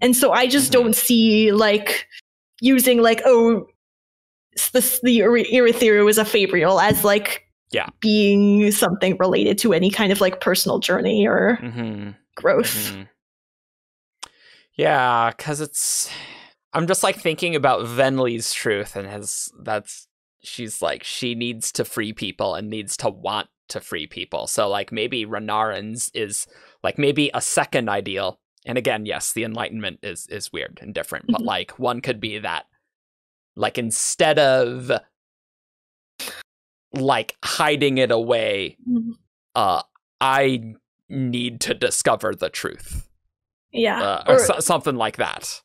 And so I just don't see like using like, the Urithru is a Fabrial as like being something related to any kind of like personal journey or growth. Yeah, because I'm just like thinking about Venli's truth, and she's like, she needs to free people and needs to want to free people. So like maybe Renarin's is like maybe a second ideal. And again, yes, the Enlightenment is weird and different, but like one could be that like instead of like hiding it away, I need to discover the truth. Yeah. Or something like that.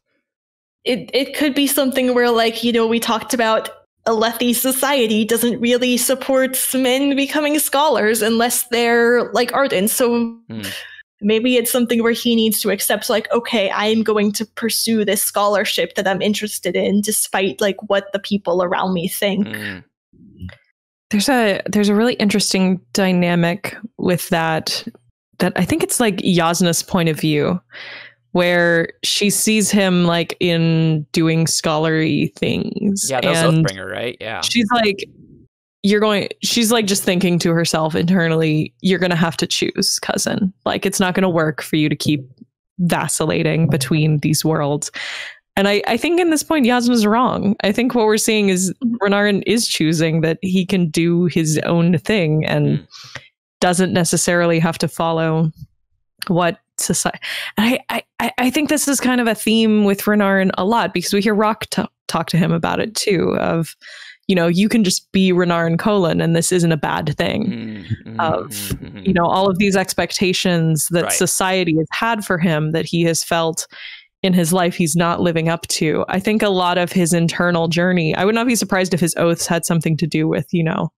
It could be something where, like, you know, we talked about Alethi society doesn't really support men becoming scholars unless they're, like, ardent. So maybe it's something where he needs to accept, like, okay, I'm going to pursue this scholarship that I'm interested in despite, like, what the people around me think. There's a really interesting dynamic with that I think it's like Yasna's point of view, where she sees him like in doing scholarly things. Yeah, that was Oathbringer, right? Yeah. She's like, she's like just thinking to herself internally, you're going to have to choose, cousin. Like, it's not going to work for you to keep vacillating between these worlds. And I think in this point, Yasna's wrong. I think what we're seeing is Renarin is choosing that he can do his own thing and doesn't necessarily have to follow what society. And I think this is kind of a theme with Renarin a lot, because we hear Rock talk to him about it too, of, you know, you can just be Renarin Colon and this isn't a bad thing. Of, you know, all of these expectations that society has had for him that he has felt in his life he's not living up to. I think a lot of his internal journey, I would not be surprised if his oaths had something to do with, you know,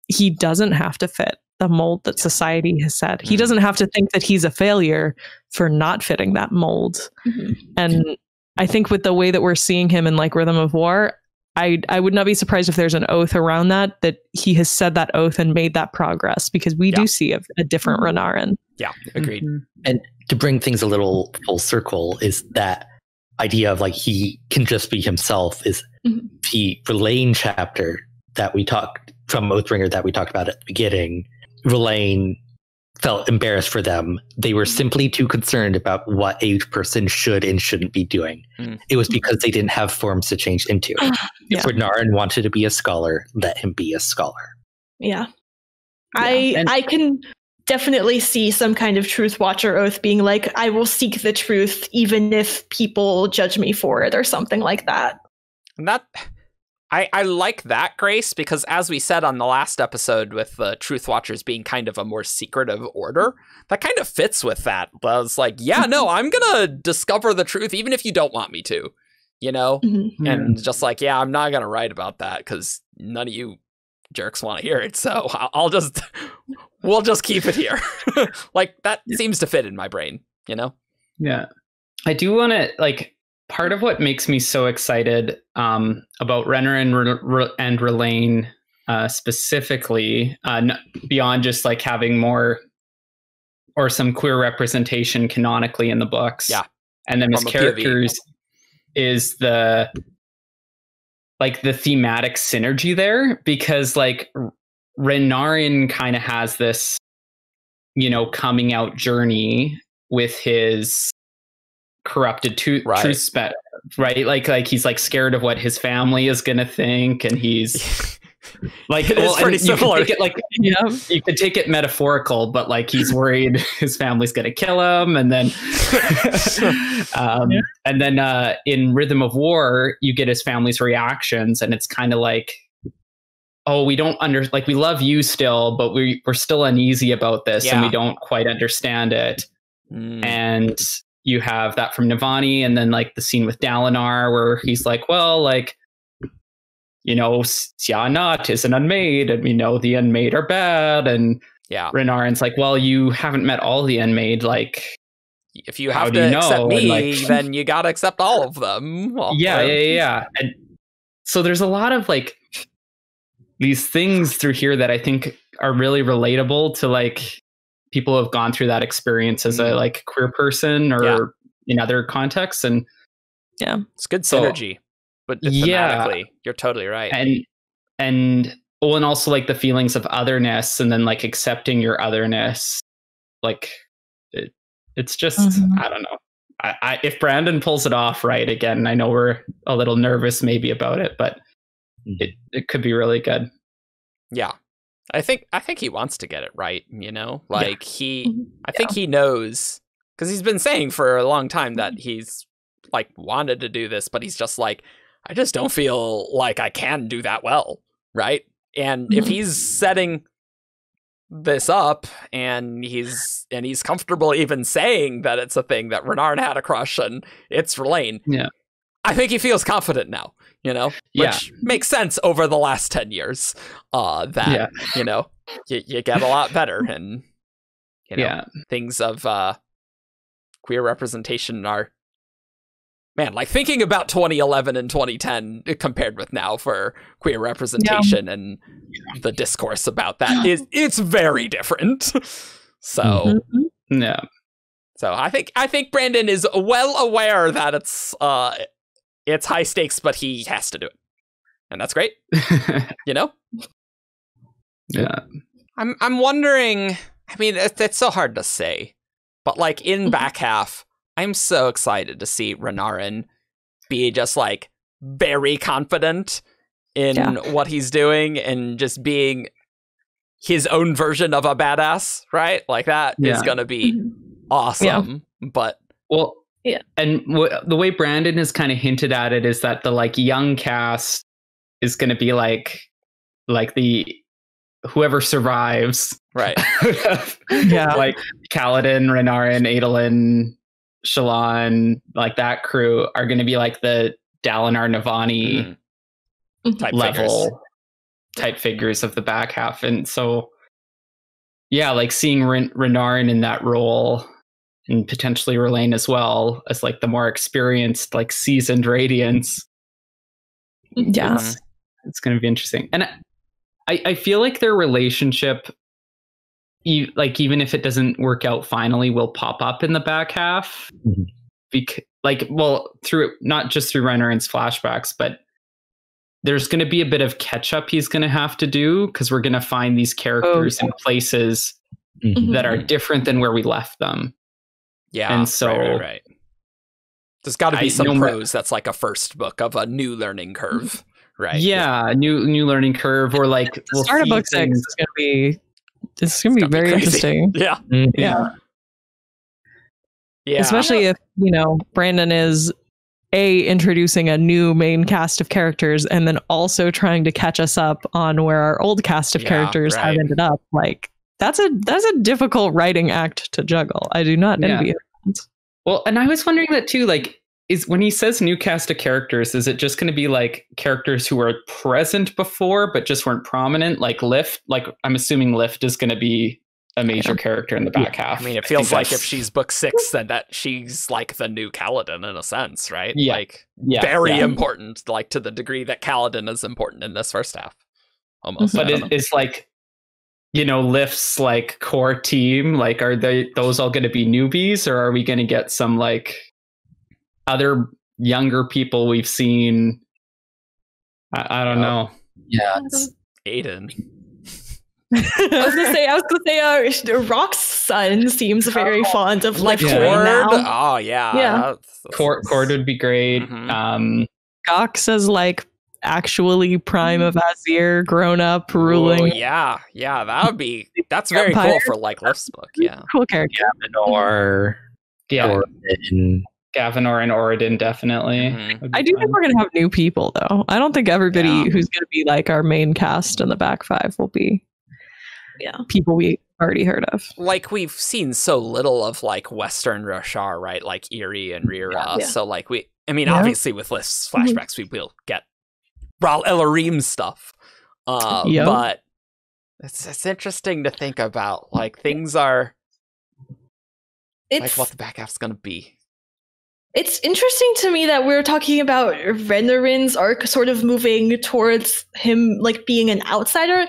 he doesn't have to fit the mold that society has set. He doesn't have to think that he's a failure for not fitting that mold. And I think with the way that we're seeing him in like Rhythm of War, I would not be surprised if there's an oath around that he has said that oath and made that progress, because we do see a different Renarin. Yeah, agreed. And to bring things a little full circle is that idea of like he can just be himself is the Rlain chapter that we talked from Oathbringer that we talked about at the beginning. Rlain felt embarrassed for them. They were simply too concerned about what a person should and shouldn't be doing. It was because they didn't have forms to change into. If Renarin wanted to be a scholar, let him be a scholar. Yeah. I can definitely see some kind of truth watcher oath being like, I will seek the truth even if people judge me for it, or something like that. And that I like that, Grace, because as we said on the last episode with the Truth Watchers being kind of a more secretive order, that kind of fits with that. I was like, yeah, no, I'm gonna discover the truth even if you don't want me to, you know? And just like, yeah, I'm not gonna write about that because none of you jerks want to hear it, so we'll just keep it here. Like, that seems to fit in my brain, you know? Yeah. I do want to, like, part of what makes me so excited about Renarin and Rlain specifically, beyond just like having more or some queer representation canonically in the books, and then as characters, is the thematic synergy there, because like Renarin kind of has this, you know, coming out journey with his corrupted truth right? Like he's like scared of what his family is gonna think, and he's like, it's pretty similar. You could take it metaphorical, but like he's worried his family's gonna kill him, and then in Rhythm of War, you get his family's reactions, and it's kind of like, oh, we don't we love you still, but we're still uneasy about this, and we don't quite understand it. And you have that from Navani, and then like the scene with Dalinar where he's like, well, like, you know, Sja-anat is an unmade, and we know the unmade are bad. And Renarin's like, well, you haven't met all the unmade. Like, if you have to accept me, then you gotta accept all of them. Yeah. And so there's a lot of like these things through here that I think are really relatable to like people who have gone through that experience as a like queer person or in other contexts. And it's good synergy, but thematically, you're totally right. And also like the feelings of otherness, and then like accepting your otherness. Like it's just, I don't know. I if Brandon pulls it off right, again, I know we're a little nervous maybe about it, but it could be really good. Yeah. I think he wants to get it right, you know? Like I think he knows, because he's been saying for a long time that he's like wanted to do this, but he's just like, I just don't feel like I can do that well, right? And if he's setting this up and he's comfortable even saying that it's a thing that Renarin had a crush and it's Rlain, I think he feels confident now, you know, which makes sense over the last 10 years, that, you know, you get a lot better, and, you know, things of queer representation are, man, like thinking about 2011 and 2010 compared with now for queer representation and the discourse about that it's very different. So, so I think Brandon is well aware that it's high stakes, but he has to do it. And that's great. You know? Yeah. I'm wondering, I mean, it's so hard to say, but like in back half, I'm so excited to see Renarin be just like very confident in what he's doing and just being his own version of a badass, right? Like that is going to be awesome. But and the way Brandon has kind of hinted at it is that the like young cast is going to be like the whoever survives, right? Like Kaladin, Renarin, Adolin, Shallan, like that crew are going to be like the Dalinar, Navani type figures of the back half. And so, like seeing Renarin in that role, and potentially Rlain as well as like the more experienced, like seasoned Radiance, Yeah. It's going to be interesting. And I feel like their relationship, even if it doesn't work out finally, will pop up in the back half. Through not just through Renarin's flashbacks, but there's going to be a bit of catch up he's going to have to do, because we're going to find these characters in places that are different than where we left them. Yeah. And so right. There's got to be some prose that's like a first book of a new learning curve, right? Yeah, new learning curve, or like the start of book 6 is going to be. This is going to be very interesting. Yeah. Yeah. Especially if, Brandon is introducing a new main cast of characters and then also trying to catch us up on where our old cast of characters have ended up. Like, that's a difficult writing act to juggle. I do not envy it. Well, and I was wondering that too, like, is when he says new cast of characters, is it just going to be like characters who were present before but just weren't prominent, like Lift? Like, I'm assuming Lift is going to be a major character in the back half. I mean, it feels like if she's book 6, then that she's like the new Kaladin in a sense, right? Yeah. Very important, like to the degree that Kaladin is important in this first half. Almost. But it's like, Lift's like core team, like, are those all going to be newbies, or are we going to get some like other younger people we've seen? I don't know. Yeah, Aiden. I was gonna say, Rock's son seems very fond of like now. Oh yeah. Cord would be great. Gox as like actually Prime of Azir, grown up, ruling. Yeah, that's very cool for like Lift's book. Yeah, cool character. Gavinor, Gavinor and Oridon, definitely. I do think we're gonna have new people though. I don't think everybody who's gonna be like our main cast in the back 5 will be people we already heard of. Like, we've seen so little of like Western Rashar, right? Like Eerie and Rira. So like obviously with Lift's flashbacks we will get Ral Elarim stuff. But it's interesting to think about. Like, things are like what the back half's gonna be. It's interesting to me that we're talking about Renarin's arc sort of moving towards him like being an outsider.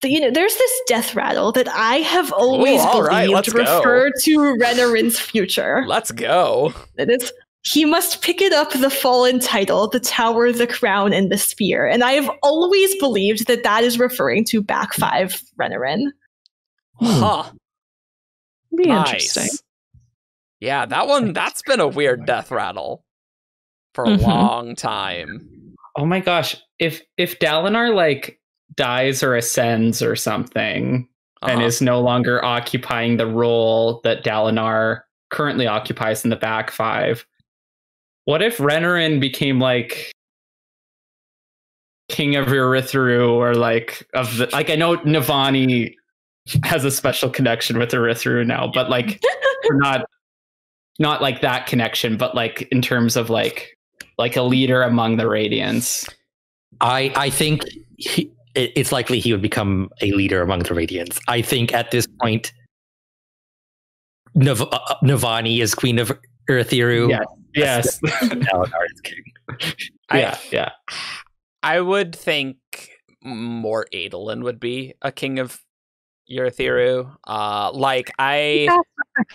There's this death rattle that I have always believed refer to Renarin's future. Let's go. It is, he must pick it up, the fallen title, the tower, the crown, and the spear. And I have always believed that is referring to back 5 Renarin. Huh. Be interesting. Yeah, that's been a weird death rattle for a long time. Oh my gosh. If Dalinar like dies or ascends or something and is no longer occupying the role that Dalinar currently occupies in the back 5, what if Renarin became like king of Urithiru, or like I know Navani has a special connection with Urithiru now, but like we're not like that connection, but like in terms of like a leader among the Radiants. I think it's likely he would become a leader among the Radiants. I think at this point, Navani is queen of Urithiru. Yes. Dalinar is king. Yeah. I would think more Adolin would be a king of Urithiru.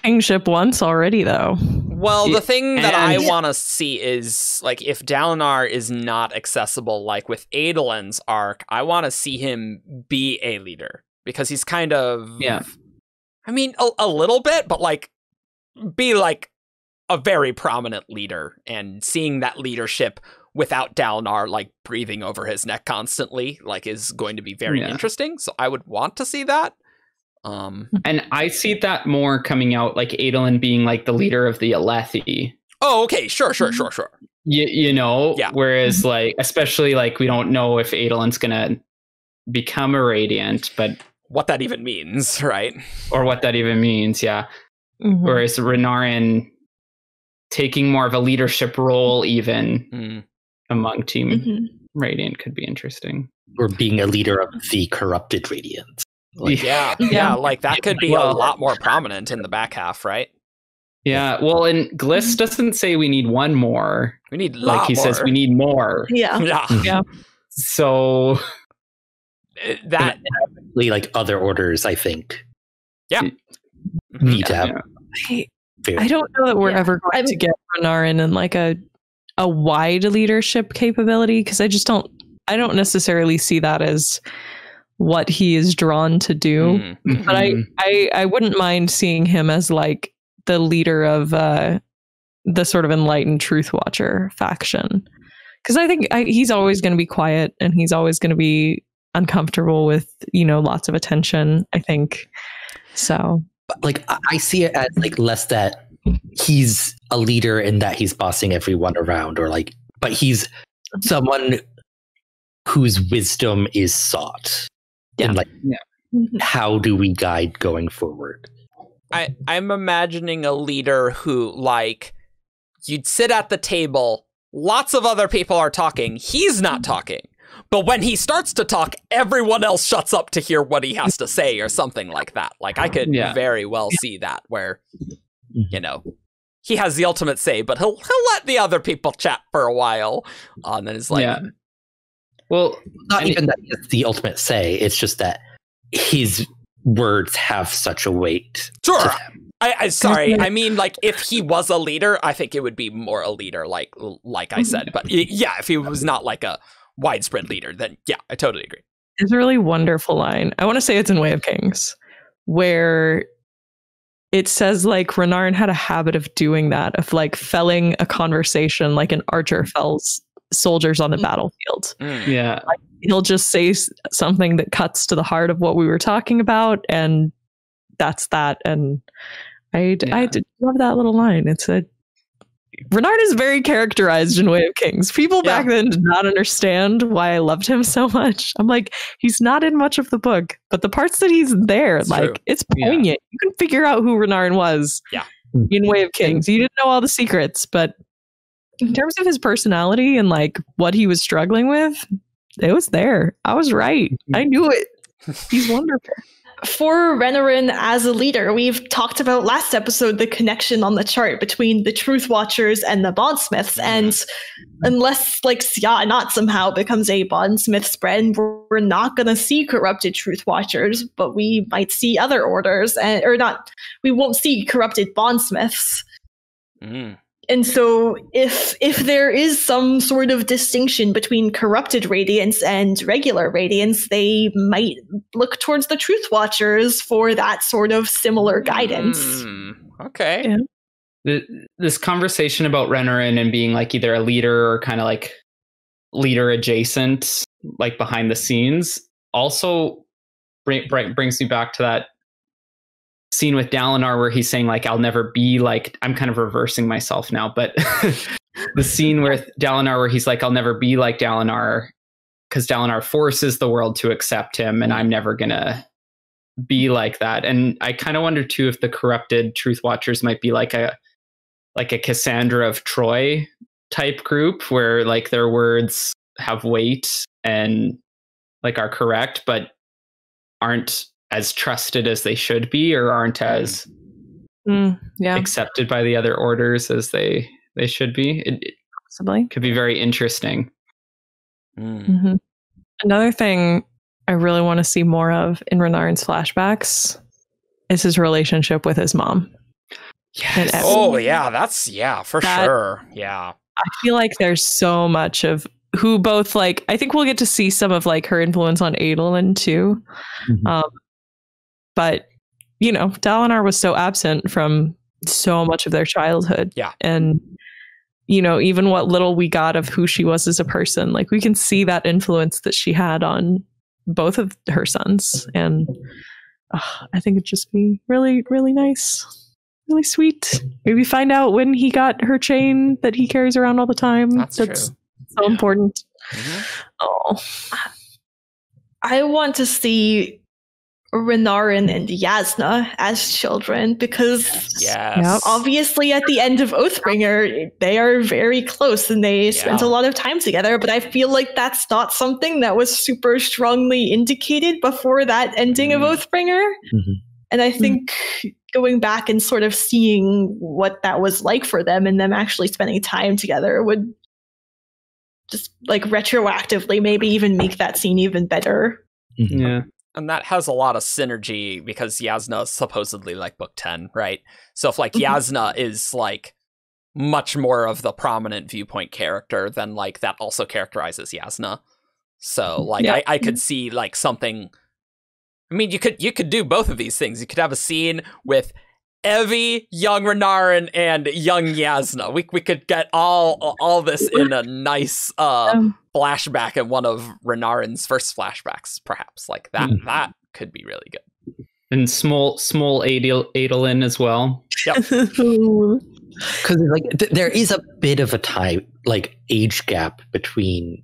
Kingship once already, though. Well, the thing that I want to see is, like, if Dalinar is not accessible, like with Adolin's arc, I want to see him be a leader, because he's kind of, I mean, a little bit, but like, be like a very prominent leader, and seeing that leadership without Dalinar like breathing over his neck constantly, like, is going to be very interesting. So I would want to see that. And I see that more coming out, like Adolin being like the leader of the Alethi. Oh, okay, sure. Whereas like, especially like, we don't know if Adolin's gonna become a Radiant, but what that even means, right? Or what that even means, Whereas Renarin taking more of a leadership role even among Team Radiant could be interesting. Or being a leader of the corrupted Radiant. Like, like that could be a lot more prominent in the back half, right? Yeah, well, and Gliss doesn't say we need one more. We need like he says we need more. Yeah. Yeah. So that like other orders, I think. Yeah. Need to have. I don't know that we're ever going to get Renarin in like a wide leadership capability, because I don't necessarily see that as what he is drawn to do. Mm-hmm. But I wouldn't mind seeing him as like the leader of the sort of Enlightened Truthwatcher faction, because I think he's always going to be quiet and he's always going to be uncomfortable with, you know, lots of attention, I think. So But like I see it as like less that he's a leader and that he's bossing everyone around, or like, but he's someone whose wisdom is sought. Yeah. And like, how do we guide going forward? I'm imagining a leader who, like, you'd sit at the table, lots of other people are talking, he's not talking. But when he starts to talk, everyone else shuts up to hear what he has to say, or something like that. Like, I could very well see that, where, you know, he has the ultimate say, but he'll let the other people chat for a while. And then it's like, well, not even that he has the ultimate say. It's just that his words have such a weight. Sure. Sorry. I mean, like, if he was a leader, I think it would be more a leader, like I said. But yeah, if he was not like a widespread leader, then yeah, I totally agree. It's a really wonderful line. I want to say it's in Way of Kings, where it says like Renarin had a habit of doing that, of like felling a conversation like an archer fells soldiers on the battlefield. Yeah. Like, he'll just say something that cuts to the heart of what we were talking about, and that's that. And I did love that little line. Renarin is very characterized in Way of Kings. People back then did not understand why I loved him so much. I'm like, he's not in much of the book, but the parts that he's there, it's like, true. It's poignant. Yeah. You can figure out who Renarin was in Way of Kings. You didn't know all the secrets, but in terms of his personality and like what he was struggling with, it was there. I was right. I knew it. He's wonderful. For Renarin as a leader, we've talked about last episode the connection on the chart between the Truthwatchers and the Bondsmiths. And unless like Sja-anat somehow becomes a Bondsmith spread, we're not going to see corrupted Truthwatchers, but we might see other orders, we won't see corrupted Bondsmiths. And so if there is some sort of distinction between corrupted Radiants and regular Radiants, they might look towards the Truthwatchers for that sort of similar guidance. Okay. Yeah. This conversation about Renarin and being like either a leader or kind of like leader adjacent, like behind the scenes, also brings me back to that scene with Dalinar where he's saying like, I'll never be like, I'm kind of reversing myself now, but the scene with Dalinar where he's like, I'll never be like Dalinar because Dalinar forces the world to accept him and I'm never gonna be like that. And I kind of wonder too if the corrupted Truthwatchers might be like a Cassandra of Troy type group where like their words have weight and like are correct but aren't as trusted as they should be, or aren't as accepted by the other orders as they should be. It possibly could be very interesting. Another thing I really want to see more of in Renarin's flashbacks is his relationship with his mom. Yes. Oh yeah, that's for sure. Yeah. I feel like there's so much of who both like, I think we'll get to see some of like her influence on Adolin too. But, you know, Dalinar was so absent from so much of their childhood. Yeah. And, you know, even what little we got of who she was as a person, like we can see that influence that she had on both of her sons. And I think it'd just be really, really nice. Really sweet. Maybe find out when he got her chain that he carries around all the time. That's true. So important. I want to see Renarin and Yasna as children because obviously at the end of Oathbringer they are very close and they spent a lot of time together, but I feel like that's not something that was super strongly indicated before that ending of Oathbringer. And I think going back and sort of seeing what that was like for them and them actually spending time together would just like retroactively maybe even make that scene even better. Yeah. And that has a lot of synergy because Yasna is supposedly like book 10, right? So if like Yasna is like much more of the prominent viewpoint character, then like that also characterizes Yasna. So like I could see like something. I mean, you could do both of these things. You could have a scene with Evie, young Renarin, and young Yasna. We could get all this in a nice flashback in one of Renarin's first flashbacks, perhaps. Like that that could be really good. And small Adolin as well. Yep. Because like there is a bit of a time like age gap between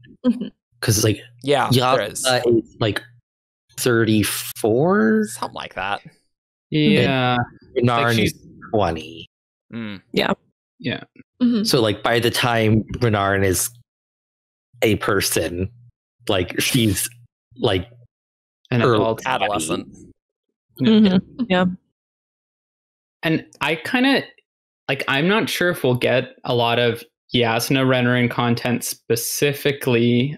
because like there is like 34, something like that. Yeah. Renarin is 20. Yeah. So like by the time Renarin is a person, like she's like An adult. Adolescent. Yeah. And I kind of like, I'm not sure if we'll get a lot of Yasna Renarin content specifically.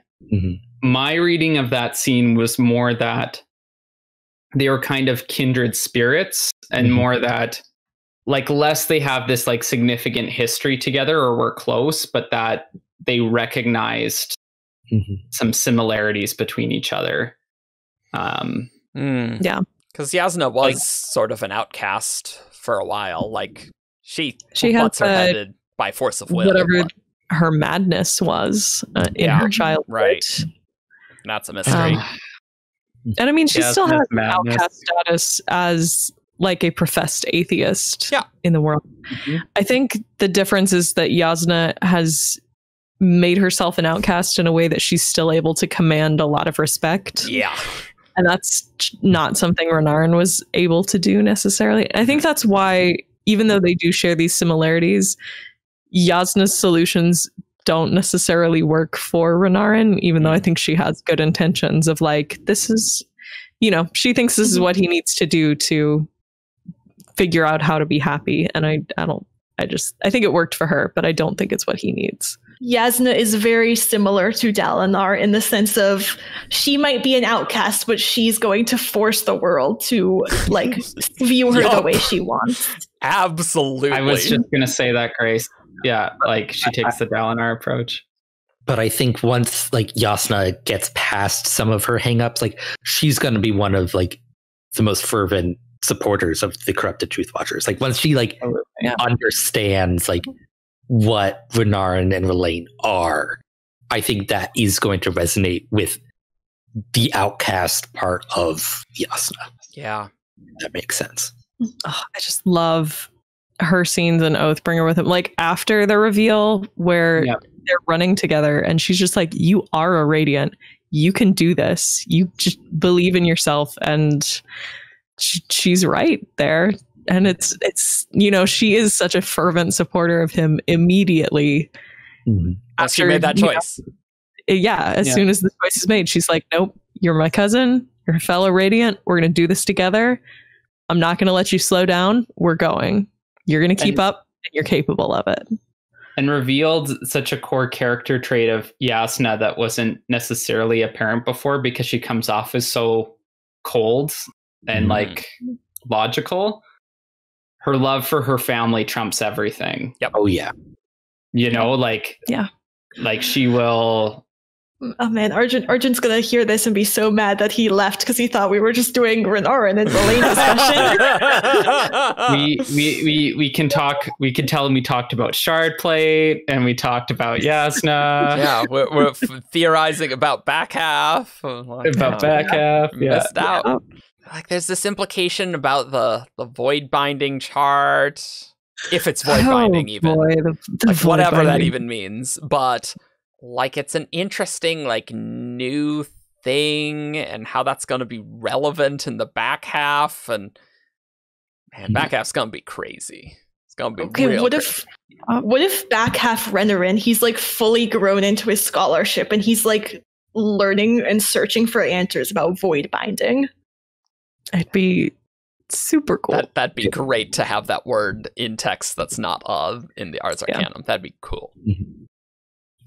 My reading of that scene was more that they were kind of kindred spirits and more that like less they have this like significant history together or were close, but that they recognized some similarities between each other. Yeah. Because Yasna was sort of an outcast for a while. Like she has her headed by force of will. Whatever her madness was in her childhood. Right. That's a mystery. And I mean, she still has madness. outcast status as like a professed atheist in the world. I think the difference is that Yasna has made herself an outcast in a way that she's still able to command a lot of respect. Yeah. And that's not something Renarin was able to do necessarily. I think that's why, even though they do share these similarities, Yasna's solutions don't necessarily work for Renarin, even though I think she has good intentions of like, this is, you know, she thinks this is what he needs to do to figure out how to be happy. And I think it worked for her, but I don't think it's what he needs. Yasna is very similar to Dalinar in the sense of she might be an outcast, but she's going to force the world to like view her the way she wants. Absolutely. I was just going to say that, Grace. Yeah, like she takes the Dalinar approach. But I think once like Yasna gets past some of her hangups, like she's going to be one of like the most fervent supporters of the corrupted Truthwatchers. Like once she like understands like what Renarin and Rlain are, I think that is going to resonate with the outcast part of Yasna. Yeah. That makes sense. Oh, I just love her scenes in Oathbringer with him. Like after the reveal where they're running together and she's just like, you are a Radiant. You can do this. You just believe in yourself. And she's right there. And it's you know, she is such a fervent supporter of him immediately. After she made that choice. As soon as the choice is made, she's like, nope, you're my cousin. You're a fellow Radiant. We're going to do this together. I'm not going to let you slow down. We're going. You're going to keep up and you're capable of it. And revealed such a core character trait of Yasna that wasn't necessarily apparent before because she comes off as so cold and like logical. Her love for her family trumps everything. Yep. Oh yeah. You know, like like she will. Oh man, Arjun's gonna hear this and be so mad that he left because he thought we were just doing Renarin and Rlain discussion. we can talk. We can tell him we talked about Shardplate and we talked about Yasna. Yeah, we're theorizing about back half. Missed out. Like there's this implication about the void binding chart, if it's void binding even, like whatever that even means. But like it's an interesting like new thing, and how that's going to be relevant in the back half. And man, back half's going to be crazy. It's going to be real. What if back half Renarin, he's like fully grown into his scholarship and he's like learning and searching for answers about void binding? It'd be Super cool. That'd be great to have that word in text that's not in the Ars Arcanum. That'd be cool.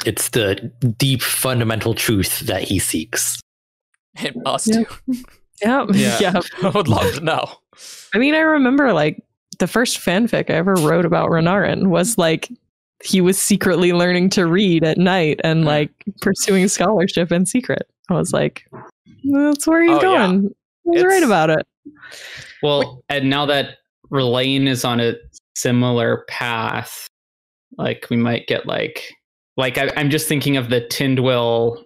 It's the deep fundamental truth that he seeks. It must. Yeah. I would love to know. I mean, I remember like the first fanfic I ever wrote about Renarin was like he was secretly learning to read at night and like pursuing scholarship in secret. I was like, that's where he's going. He's right about it. Well, and now that Rlain is on a similar path, like we might get I'm just thinking of the Tindwyl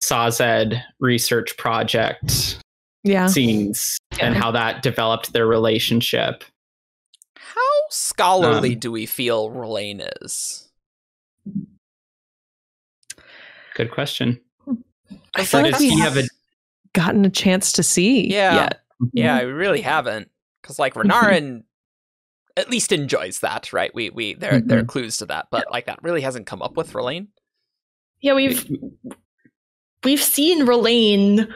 Sazed research project scenes and how that developed their relationship. How scholarly do we feel Rlain is? Good question. I feel like we haven't gotten a chance to see yet. Yeah, we really haven't. Because like Renarin at least enjoys that, right? There are clues to that, but like that really hasn't come up with Rlain. Yeah, we've seen Rlain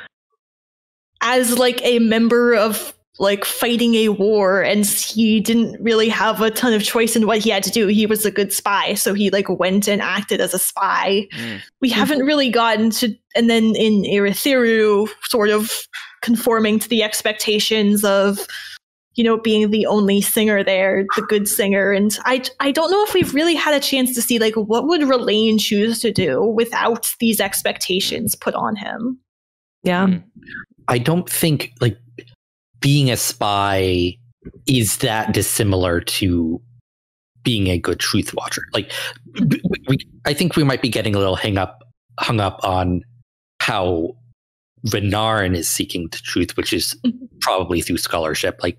as like a member of like fighting a war, and he didn't really have a ton of choice in what he had to do. He was a good spy, so he like went and acted as a spy. We haven't really gotten to, and then in Eretheru, sort of conforming to the expectations of, you know, being the only singer there, the good singer. And I don't know if we've really had a chance to see like what would Rlain choose to do without these expectations put on him. Yeah. I don't think like being a spy is that dissimilar to being a good truth watcher. Like, I think we might be getting a little hung up on how Renarin is seeking the truth, which is probably through scholarship. Like,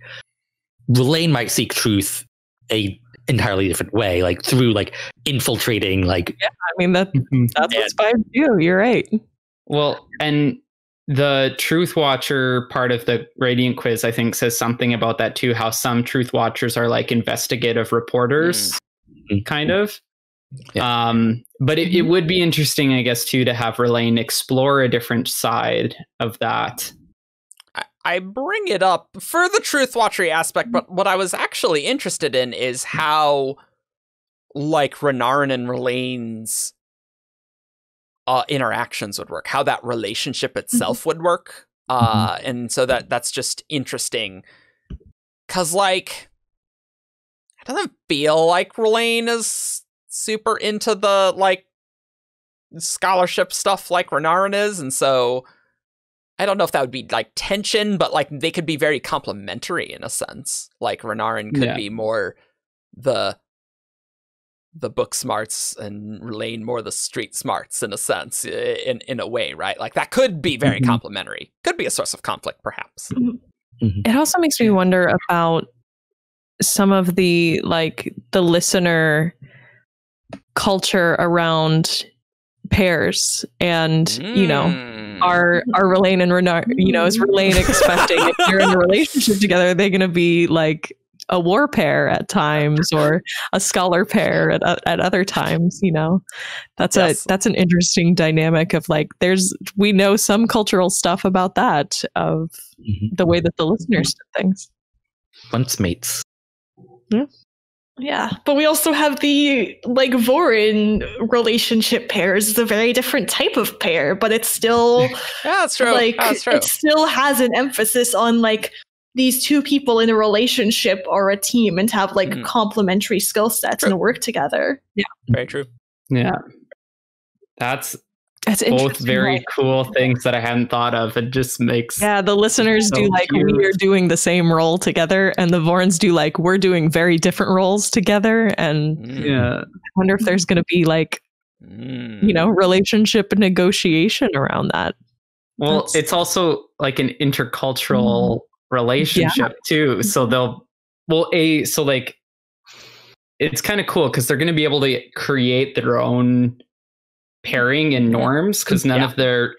Rlain might seek truth a entirely different way, like through like infiltrating. Like, yeah, I mean that's what spies do. You're right. Well, and the Truth Watcher part of the Radiant quiz, I think, says something about that too, how some Truth Watchers are like investigative reporters, kind of. Yeah. But it would be interesting, I guess, too, to have Rlain explore a different side of that. I bring it up for the Truth Watchery aspect, but what I was actually interested in is how, like, Renarin and Rlain's interactions would work, how that relationship itself would work. And so that's just interesting. Because, like, it doesn't feel like Rlain is super into the, like, scholarship stuff like Renarin is. And so I don't know if that would be, like, tension, but, like, they could be very complementary in a sense. Like, Renarin could be more the book smarts and Rlain more the street smarts in a sense, in a way, right? Like that could be very complementary. Could be a source of conflict, perhaps. It also makes me wonder about some of the like the listener culture around pairs, and you know, are Rlain and Renarin, you know, is Rlain expecting if they're in a relationship together, are they going to be like a war pair at times or a scholar pair at other times? You know, that's an interesting dynamic of like, we know some cultural stuff about that, of the way that the listeners did things. Once mates. Yeah, but we also have the like Vorin relationship pairs. It's a very different type of pair, but it's still that's true. Like it still has an emphasis on like these two people in a relationship or a team and have like complementary skill sets and work together. Yeah, very true. Yeah, that's both very cool things that I hadn't thought of. It just makes the listeners do like cute. We are doing the same role together, and the Vorns do like we're doing very different roles together. And I wonder if there's going to be like you know, relationship negotiation around that. Well, it's also like an intercultural relationship too. So so like it's kind of cool because they're going to be able to create their own pairing and norms, because none of their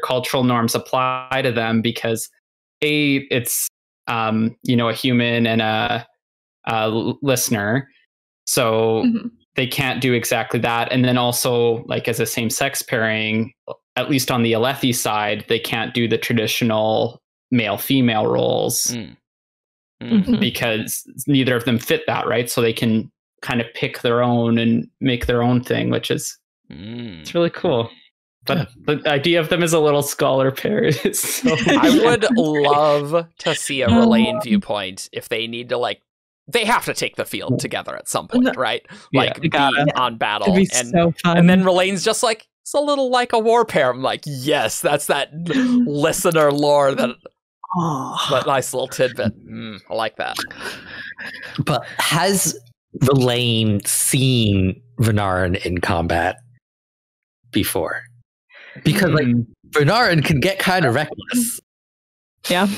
cultural norms apply to them, because it's you know, a human and a listener, so they can't do exactly that. And then also like as a same-sex pairing, at least on the Alethi side, they can't do the traditional male-female roles. because neither of them fit that, right? So they can kind of pick their own and make their own thing, which is it's really cool. But the idea of them as a little scholar pair is so I would love to see a Rlain viewpoint if they need to, like, they have to take the field together at some point, right? Like, be on battle. It'd be so fun. And then Rlain's just like, it's a little like a war pair. I'm like, yes, that's that listener lore, that nice little tidbit. I like that. But has Rlain seen Renarin in combat before? Because like Renarin can get kind of reckless. Yeah.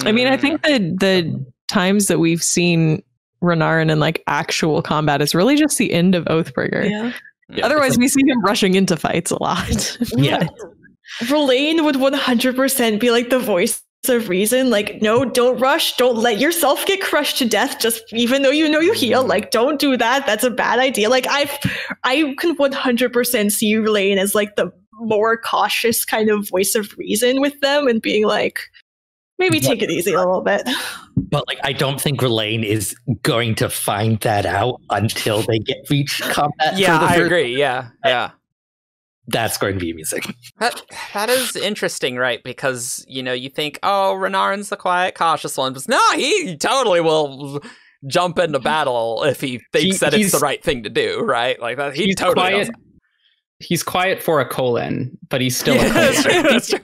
I mean, I think that the times that we've seen Renarin in like actual combat is really just the end of Oathbringer. Yeah. Otherwise, we see him rushing into fights a lot. Yeah. Rlain would 100% be like the voice of reason. Like, no, don't rush. Don't let yourself get crushed to death. Just even though you know you heal, like, don't do that. That's a bad idea. Like, I can 100% see Rlain as like the more cautious kind of voice of reason with them, and being like, maybe take it easy a little bit. But like, I don't think Rlain is going to find that out until they reach combat. Yeah, I agree. Yeah. That's going to be amusing. That is interesting, right? Because, you know, you think, oh, Renarin's the quiet, cautious one. But no, he totally will jump into battle if he thinks that it's the right thing to do, right? Like that. He totally quiet. Knows. He's quiet for a colon, but he's still a colon. That's true.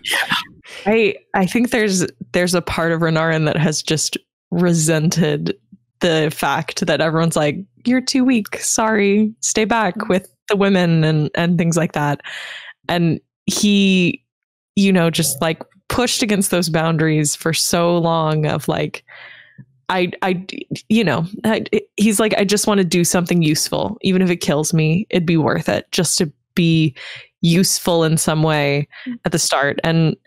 I think there's a part of Renarin that has just resented the fact that everyone's like, you're too weak, sorry, stay back with the women and things like that. And he, you know, just like pushed against those boundaries for so long of like, he's like, I just want to do something useful. Even if it kills me, it'd be worth it just to be useful in some way at the start. And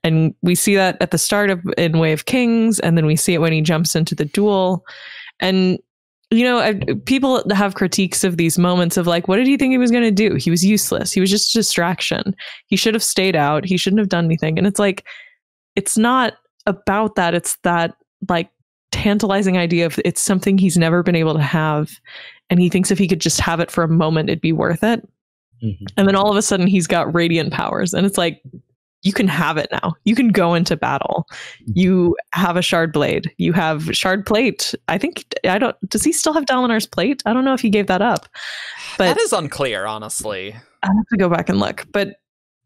we see that at the start in Way of Kings, and then we see it when he jumps into the duel. And, you know, people have critiques of these moments of like, what did he think he was going to do? He was useless. He was just a distraction. He should have stayed out. He shouldn't have done anything. And it's like, it's not about that. It's that like tantalizing idea of it's something he's never been able to have. And he thinks if he could just have it for a moment, it'd be worth it. Mm-hmm. And then all of a sudden he's got radiant powers. And it's like, you can have it now. You can go into battle. You have a shard blade. You have Shardplate. Does he still have Dalinar's plate? I don't know if he gave that up. But that is unclear, honestly. I have to go back and look. But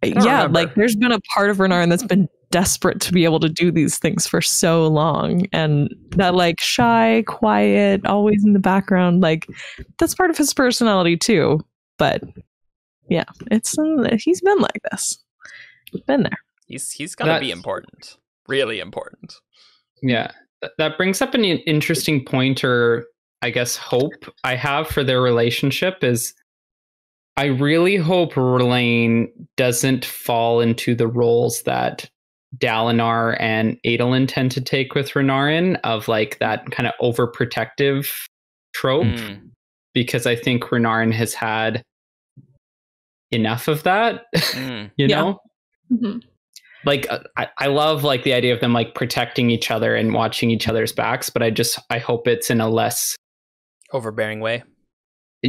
yeah, like there's been a part of Renarin that's been desperate to be able to do these things for so long. And that like shy, quiet, always in the background, like that's part of his personality too. But yeah, he's been like this. Been there. He's gonna be important, really important. Yeah, that brings up an interesting point, or I guess hope I have for their relationship is I really hope Rlain doesn't fall into the roles that Dalinar and Adolin tend to take with Renarin, of like that kind of overprotective trope, because I think Renarin has had enough of that. You know. Mm-hmm. Like I love like the idea of them like protecting each other and watching each other's backs, but I hope it's in a less overbearing way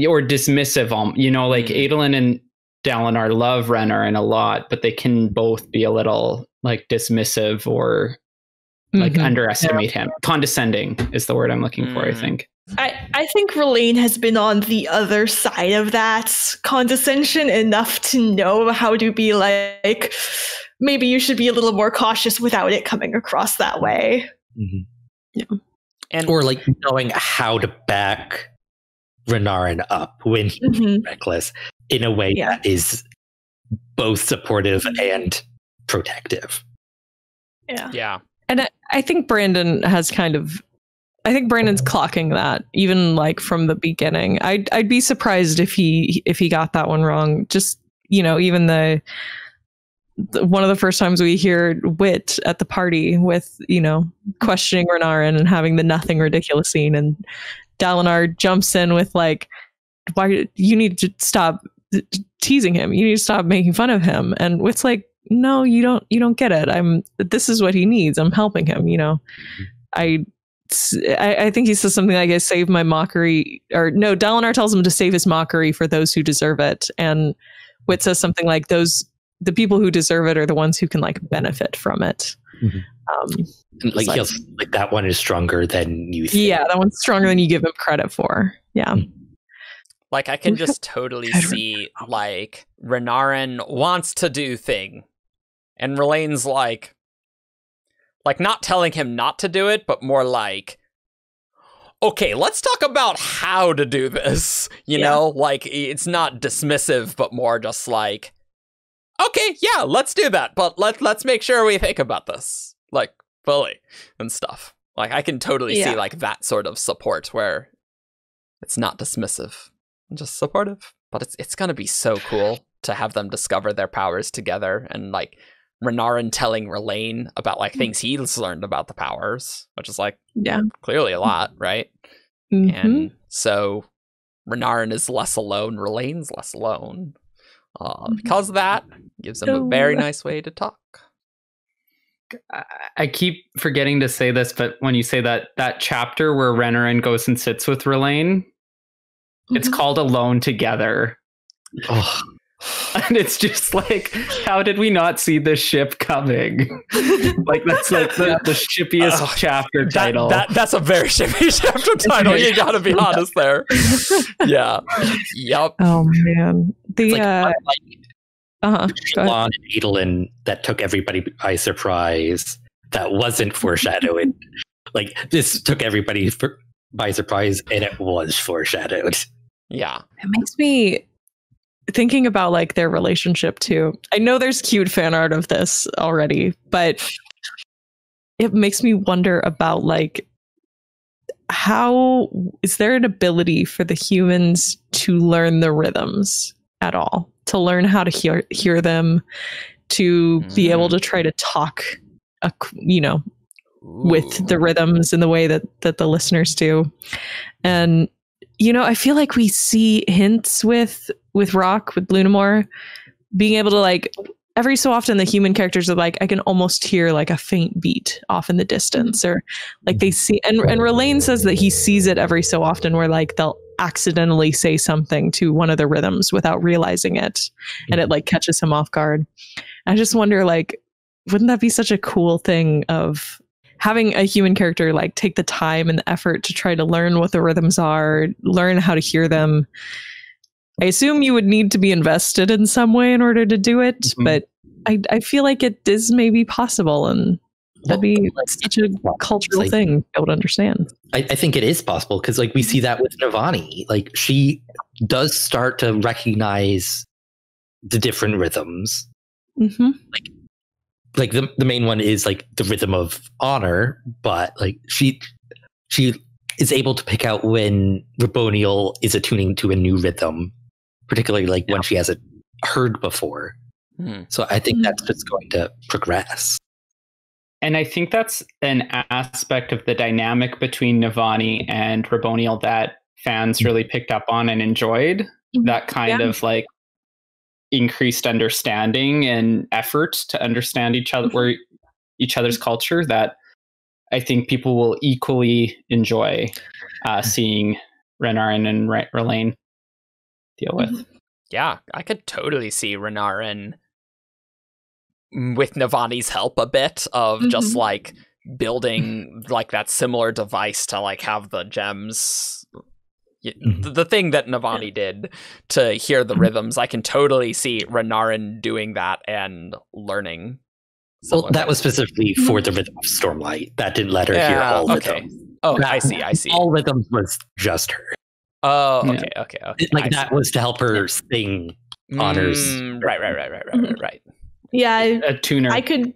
or dismissive. You know, like Adolin and Dalinar love Renarin a lot, but they can both be a little like dismissive or like underestimate him. Condescending is the word I'm looking for, I think. I think Rlain has been on the other side of that condescension enough to know how to be like, maybe you should be a little more cautious without it coming across that way. Mm-hmm. Yeah. And or like knowing how to back Renarin up when he's reckless in a way that is both supportive and protective. Yeah. And I think Brandon's clocking that even like from the beginning. I'd be surprised if he got that one wrong. Just, you know, even the one of the first times we hear Wit at the party with, you know, questioning Renarin and having the nothing ridiculous scene, and Dalinar jumps in with like, why you need to stop teasing him. You need to stop making fun of him. And Wit's like, no, you don't get it. This is what he needs. I'm helping him, you know. I think he says something like, I save my mockery, or no, Dalinar tells him to save his mockery for those who deserve it. And Wit says something like, the people who deserve it are the ones who can like benefit from it. Like, like that one is stronger than you think. Yeah, that one's stronger than you give him credit for. Yeah. Like, I can just totally see, like, Renarin wants to do thing. And Rlain's like, not telling him not to do it, but more like, okay, let's talk about how to do this. You know, like, it's not dismissive, but more just like, okay, yeah, let's do that. But let's make sure we think about this, like, fully and stuff. Like, I can totally see, like, that sort of support where it's not dismissive. Just supportive, but it's gonna be so cool to have them discover their powers together, and like Renarin telling Rlain about like things he's learned about the powers, which is like clearly a lot, right? And so Renarin is less alone, Rlain's less alone, because of that gives him a very nice way to talk. I keep forgetting to say this, but when you say that chapter where Renarin goes and sits with Rlain, it's called Alone Together. Oh. And it's just like, how did we not see this ship coming? Like, that's like the shippiest chapter title. That's a very shippy chapter title. You gotta be honest there. Yeah. Yep. Oh, man. The Shalon and Adolin that took everybody by surprise. That wasn't foreshadowed. Like, this took everybody by surprise, and it was foreshadowed. Yeah. It makes me thinking about like their relationship too. I know there's cute fan art of this already, but it makes me wonder about like, how is there an ability for the humans to learn the rhythms at all, to learn how to hear them, to be able to try to talk, with the rhythms in the way that the listeners do. And I feel like we see hints with Rock, with Lunamore, being able to like, every so often the human characters are like, I can almost hear like a faint beat off in the distance, or like they see, and Rlain says that he sees it every so often where like they'll accidentally say something to one of the rhythms without realizing it, and it like catches him off guard. I just wonder, like, wouldn't that be such a cool thing of having a human character like take the time and the effort to try to learn what the rhythms are, learn how to hear them? I assume you would need to be invested in some way in order to do it, but I feel like it is maybe possible, and that'd be such a cultural thing to be able to understand. I think it is possible, because like we see that with Navani. Like, she does start to recognize the different rhythms. Like the main one is like the rhythm of honor, but like she is able to pick out when Raboniel is attuning to a new rhythm, particularly like when she hasn't heard before. So I think that's just going to progress. And I think that's an aspect of the dynamic between Navani and Raboniel that fans really picked up on and enjoyed. That kind of like increased understanding and effort to understand each other's culture, that I think people will equally enjoy seeing Renarin and Rlain deal with. Yeah, I could totally see Renarin with Navani's help a bit of just like building like that similar device to like have the gems. The thing that Navani did to hear the rhythms, I can totally see Renarin doing that and learning. Well, that was specifically for the rhythm of Stormlight. That didn't let her hear all rhythms. Oh, I see. All rhythms was just her. Oh, okay. Like, that was to help her sing honors. Right. Yeah, a tuner. I could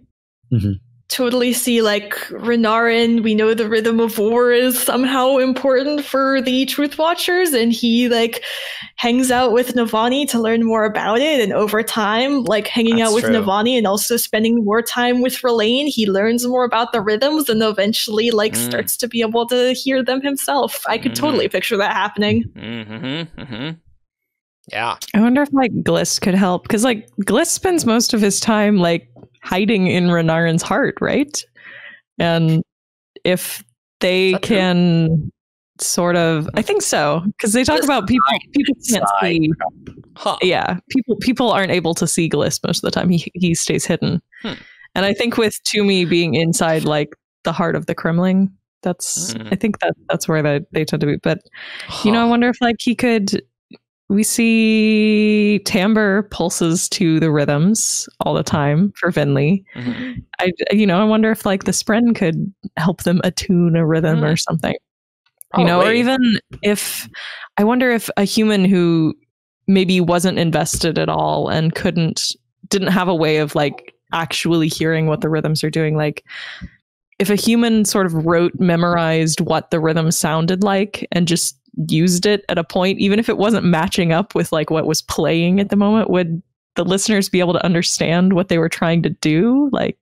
totally see like Renarin. We know the rhythm of war is somehow important for the Truthwatchers, and he like hangs out with Navani to learn more about it. And over time, like hanging out with Navani and also spending more time with Rlain, he learns more about the rhythms and eventually like starts to be able to hear them himself. I could totally picture that happening. Yeah. I wonder if like Gliss could help, because like Gliss spends most of his time like hiding in Renarin's heart, right? And if they can sort of, I think so, because they talk about people can't see. Huh. Yeah, people aren't able to see Gliss most of the time. He stays hidden. And I think with Toomey being inside like the heart of the Kremling, I think that's where they tend to be. But you know, I wonder if like we see timbre pulses to the rhythms all the time for Vinley. I wonder if like the Spren could help them attune a rhythm or something. You know, or even if I wonder if a human who maybe wasn't invested at all and didn't have a way of like actually hearing what the rhythms are doing, like if a human sort of memorized what the rhythm sounded like and just used it at a point, even if it wasn't matching up with like what was playing at the moment, would the listeners be able to understand what they were trying to do? Like,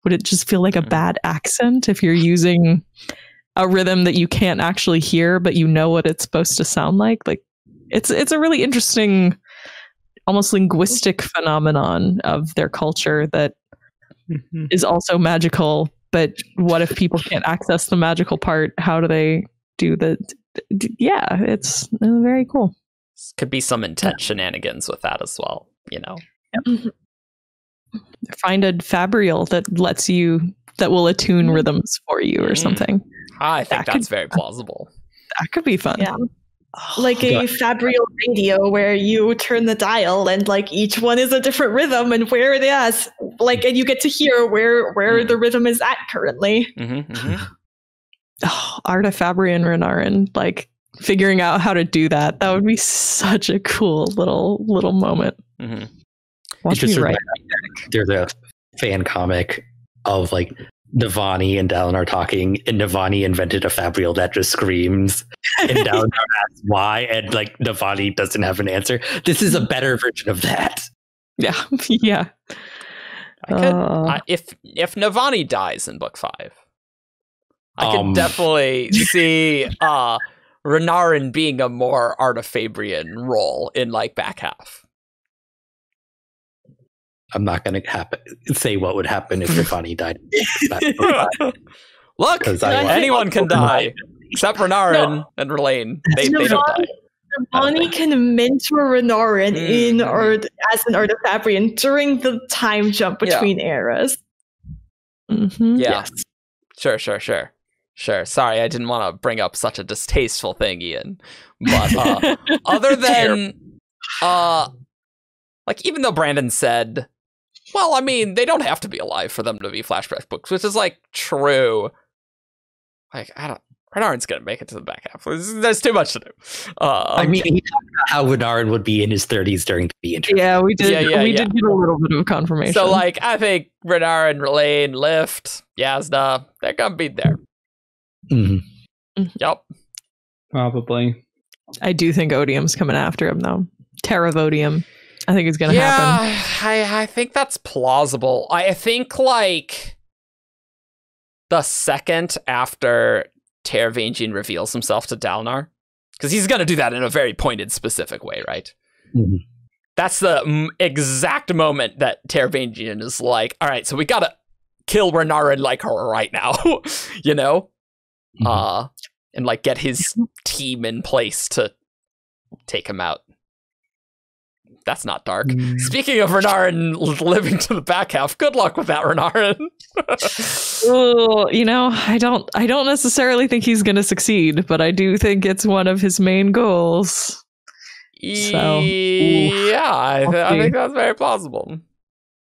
would it just feel like a bad accent if you're using a rhythm that you can't actually hear, but you know what it's supposed to sound like? Like, it's a really interesting, almost linguistic phenomenon of their culture that is also magical. But what if people can't access the magical part? How do they do yeah, it's very cool. Could be some intense shenanigans with that as well, you know. Find a fabrial that will attune rhythms for you or something. I think that's very plausible. That could be fun. Yeah. Like a fabrial radio where you turn the dial and like each one is a different rhythm and where it is, like, and you get to hear where the rhythm is at currently. Arta Fabri and Renarin, like figuring out how to do that would be such a cool little moment. Watch me write. There's a fan comic of like Navani and Dalinar talking, and Navani invented a fabrial that just screams, and Dalinar asks why, and like Navani doesn't have an answer. This is a better version of that. Yeah, yeah. I could, if Navani dies in book 5, I could definitely see Renarin being a more Artifabrian role in like back half. I'm not going to say what would happen if Navani died. Look, anyone can die, except Renarin and Rlain. They don't die. Navani can mentor Renarin as an Artifabrian during the time jump between eras. Yeah. Yes. Sure. Sorry, I didn't want to bring up such a distasteful thing, Ian. But other than, like, even though Brandon said, well, I mean, they don't have to be alive for them to be flashback books, which is like true. Like, Renarin's gonna make it to the back half. There's too much to do. I mean, he talked about how Renarin would be in his 30s during the intro. Yeah, we did. We did get a little bit of confirmation. So, like, I think Renarin, Rlain, Lift, Yasna, they're gonna be there. Yep. Probably. I do think Odium's coming after him, though. Terra of Odium. I think it's going to happen. Yeah, I think that's plausible. I think, like, the second after Teravangian reveals himself to Dalinar, because he's going to do that in a very pointed, specific way, right? That's the exact moment that Teravangian is like, all right, so we got to kill Renarin, like, right now, you know? And, like, get his team in place to take him out. That's not dark. Speaking of Renarin living to the back half, good luck with that, Renarin. Well, you know, I don't necessarily think he's going to succeed, but I do think it's one of his main goals. So, yeah, I think that's very plausible.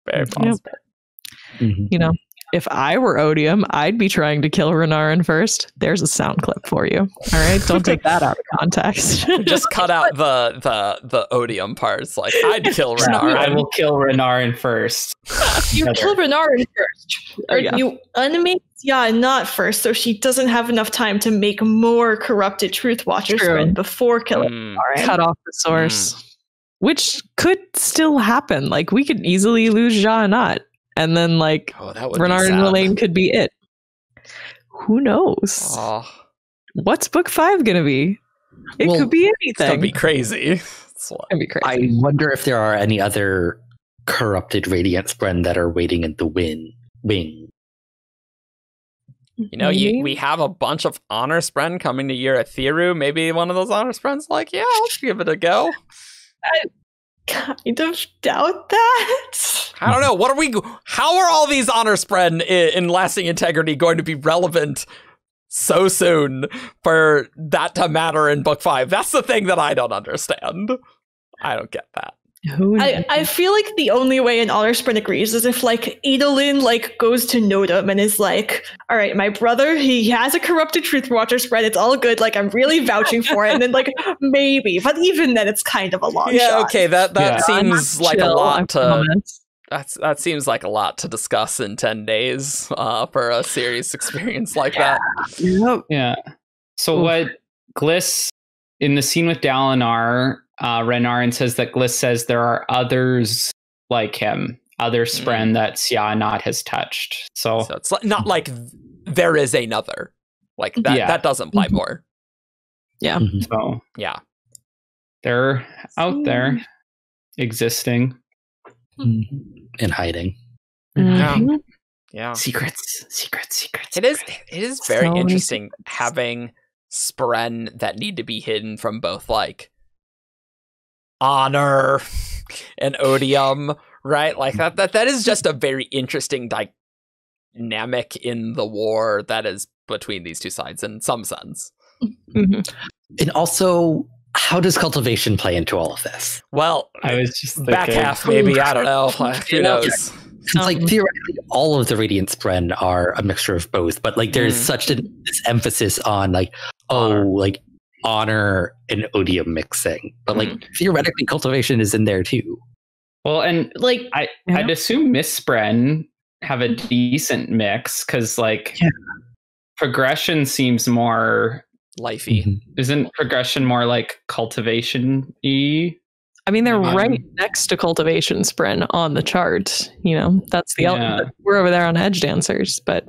Very plausible. Yep. You know, if I were Odium, I'd be trying to kill Renarin first. There's a sound clip for you. All right, don't take that out of context. Just cut out the Odium parts. Like, I'd kill Renarin. I will kill Renarin first. You kill Renarin first, or you animate not first, so she doesn't have enough time to make more corrupted Truthwatchers spread before killing Renarin. Cut off the source, which could still happen. Like, we could easily lose Janat. And then, like, Renarin and Rlain could be it. Who knows? What's book 5 going to be? It could be anything. It's going to be crazy. It's going to be crazy. I wonder if there are any other corrupted Radiant Spren that are waiting in the wing. You know, we have a bunch of honor spren coming to Urithiru. Maybe one of those honor sprens like, yeah, I'll give it a go. I kind of doubt that. I don't know. How are all these honor spren in Lasting Integrity going to be relevant so soon for that to matter in book 5? That's the thing that I don't understand. I don't get that. I feel like the only way an honor spren agrees is if like Adolin like goes to Nodum and is like, all right, my brother, he has a corrupted Truthwatcher spread, it's all good, like I'm really vouching for it, and then like maybe, but even then it's kind of a long shot. Okay, that seems like a lot to that seems like a lot to discuss in 10 days for a series experience like that. Yeah. So what Gliss in the scene with Dalinar, Renarin says that Gliss says there are others like him, other spren that Sja-anat has touched. So it's not like there is another. Like that does imply more. Yeah. So yeah. They're out there existing. And hiding. Yeah. Secrets. It is very interesting having spren that need to be hidden from both like honor and odium, right? Like that is just a very interesting dynamic in the war that is between these two sides in some sense. And also, how does cultivation play into all of this? Well, I was just back half maybe, I don't know. Who knows? It's like theoretically all of the Radiant spren are a mixture of both, but like there's such this emphasis on like like honor and odium mixing, but like theoretically cultivation is in there too. Well, and like I'd assume Misspren have a decent mix because like progression seems more lifey. Isn't progression more like cultivation-y? I mean, they're right next to cultivation spren on the chart. You know, that's the element. We're over there on Edge Dancers, but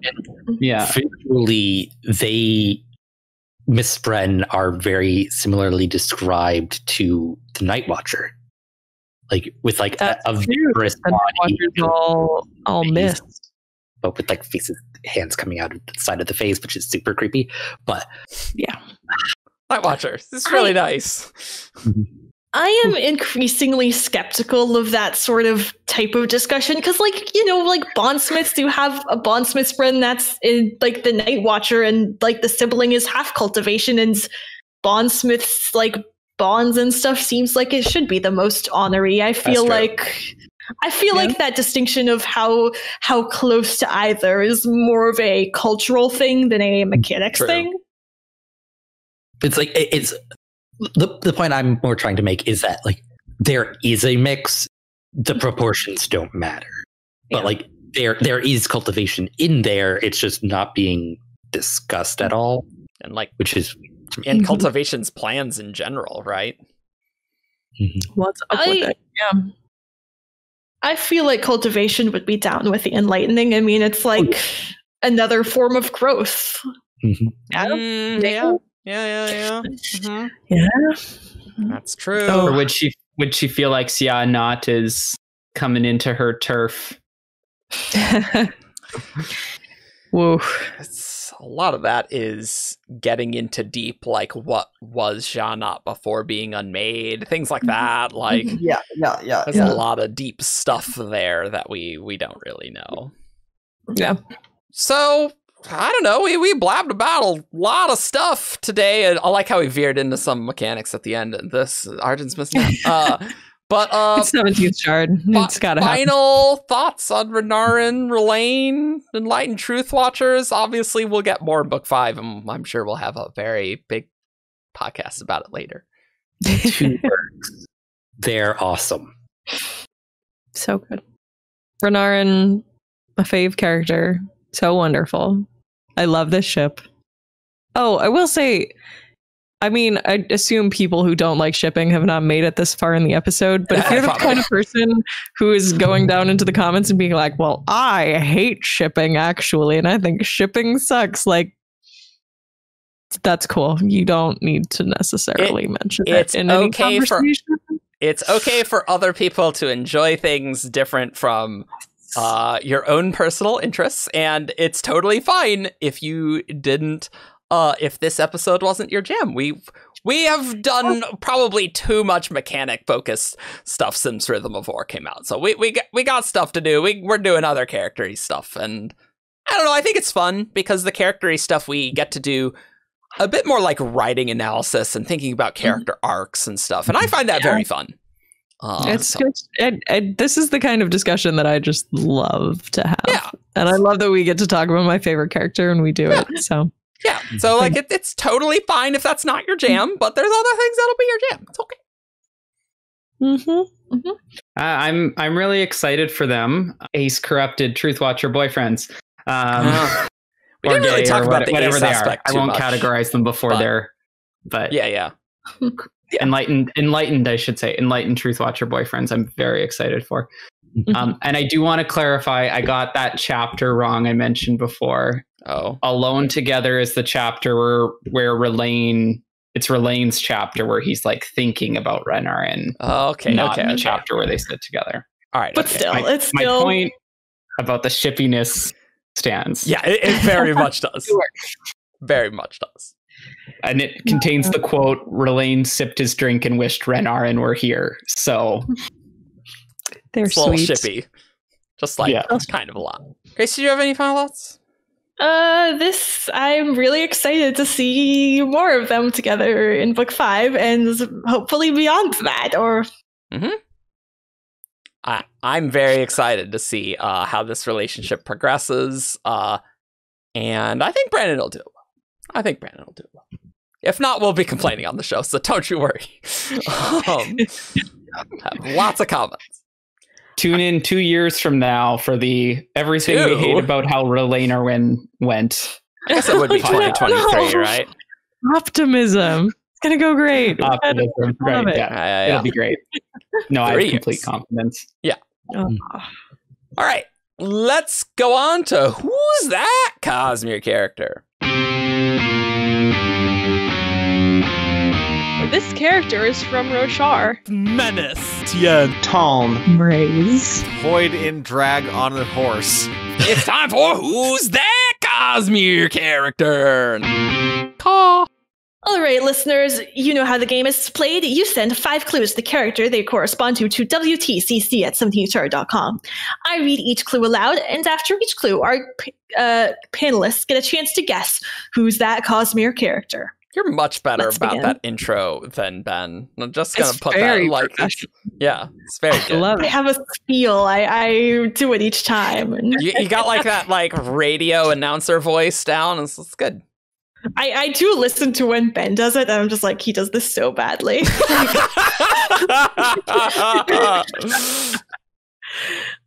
visually they Misspren are very similarly described to the Night Watcher, like with like a vigorous body, all missed, but with like faces, hands coming out of the side of the face, which is super creepy. But yeah, Night Watcher, this is really nice. I am increasingly skeptical of that sort of type of discussion because, like, you know, like bondsmiths do have a bondsmith spren that's in like the Night Watcher, and like the sibling is half cultivation, and bondsmiths like bonds and stuff seems like it should be the most honorary. I feel like that distinction of how close to either is more of a cultural thing than a mechanics thing. It's like it's. The point I'm more trying to make is that like there is a mix, the proportions don't matter, but like there is cultivation in there. It's just not being discussed at all, and like which is and cultivation's plans in general, right? What's up with it? Yeah, I feel like cultivation would be down with the enlightening. I mean, it's like another form of growth. Yeah. That's true. Or would she feel like Sja-anat is coming into her turf? Whoa. A lot of that is getting into deep, like what was Sja-anat before being unmade, things like that. Like there's a lot of deep stuff there that we don't really know. Yeah. So I don't know. We blabbed about a lot of stuff today, and I like how we veered into some mechanics at the end. And this Arden's missing. But it's 17th shard. It's gotta happen. Final thoughts on Renarin, Rlain, Enlightened Truthwatchers. Obviously, we'll get more in book 5, and I'm sure we'll have a very big podcast about it later. 2 words. They're awesome. So good. Renarin, my fave character. So wonderful. I love this ship. Oh, I will say, I mean, I assume people who don't like shipping have not made it this far in the episode, but if you're the kind of person who is going down into the comments and being like, well, I hate shipping actually, and I think shipping sucks, like, that's cool. You don't need to necessarily mention it in any conversation. It's okay for other people to enjoy things different from your own personal interests, and it's totally fine if you didn't. If this episode wasn't your jam, we have done probably too much mechanic focused stuff since Rhythm of War came out. So we got stuff to do. We're doing other character-y stuff, and I don't know. I think it's fun because the character-y stuff we get to do a bit more like writing analysis and thinking about character arcs and stuff, and I find that very fun. It's just, this is the kind of discussion that I just love to have. Yeah. And I love that we get to talk about my favorite character and we do it. So yeah, so like it's totally fine if that's not your jam, but there's other things that'll be your jam. It's okay. I'm really excited for them. Ace corrupted Truthwatcher boyfriends. We didn't really talk about the whatever ace they are. aspect I too won't much, categorize them before they're. But yeah. Enlightened, I should say, Enlightened Truthwatcher boyfriends. I'm very excited for. And I do want to clarify, I got that chapter wrong I mentioned before. Oh. Alone Together is the chapter where Rlain, it's Rlain's chapter where he's like thinking about Renarin. Okay. Not the chapter where they sit together. All right. But still, it's my still... point about the shippiness stands. Yeah, it very much does. Very much does. And it contains the quote, Rlain sipped his drink and wished Renarin were here. So they're it's a little sweet. shippy. Just like kind of a lot. Grace, do you have any final thoughts? I'm really excited to see more of them together in book 5 and hopefully beyond that. Or I'm very excited to see how this relationship progresses. And I think Brandon will do well. If not, we'll be complaining on the show, so don't you worry. Have lots of comments. Tune in 2 years from now for the everything we hate about how Renarin went. I guess it would be 2023, right? Optimism. It's going to go great. Optimism. Right, yeah. It'll be great. No, I have complete confidence. Yeah. All right. Let's go on to who's that Cosmere character? This character is from Roshar. Menace. Tien. Talm. Raise. Void in drag on a horse. It's time for who's that Cosmere character? Caw. All right, listeners, you know how the game is played. You send 5 clues to the character they correspond to WTCC at 17shard.com. I read each clue aloud, and after each clue, our panelists get a chance to guess who's that Cosmere character. You're much better Let's about begin. that intro than Ben. I'm just gonna It's put very that like, yeah, it's very good. Love I it. have a spiel. I do it each time. And You got like that like radio announcer voice down. It's good. I do listen to when Ben does it, and I'm just like, he does this so badly.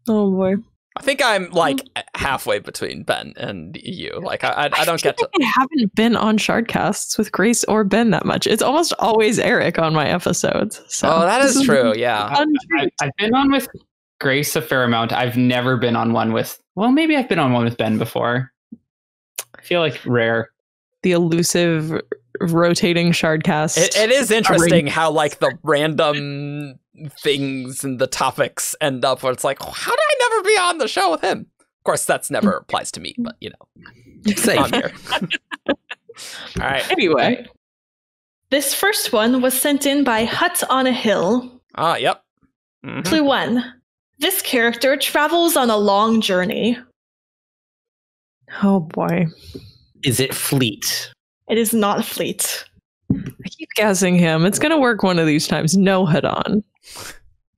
Oh boy. I think I'm like halfway between Ben and you. Like I don't get to. I haven't been on Shardcasts with Grace or Ben that much. It's almost always Eric on my episodes. So Oh, that is true. Yeah. I've been on with Grace a fair amount. I've never been on one with, well, maybe I've been on one with Ben before. I feel like rare. The elusive rotating Shardcast. It is interesting how like the random things and the topics end up where it's like, how did I never be on the show with him? Of course, that's never applies to me, but you know, I'm here. All right. Anyway. This first one was sent in by Hut on a Hill. Yep. Mhm. Clue 1. This character travels on a long journey. Oh boy. Is it Fleet? It is not Fleet. I keep guessing him. It's going to work one of these times. No Hadon.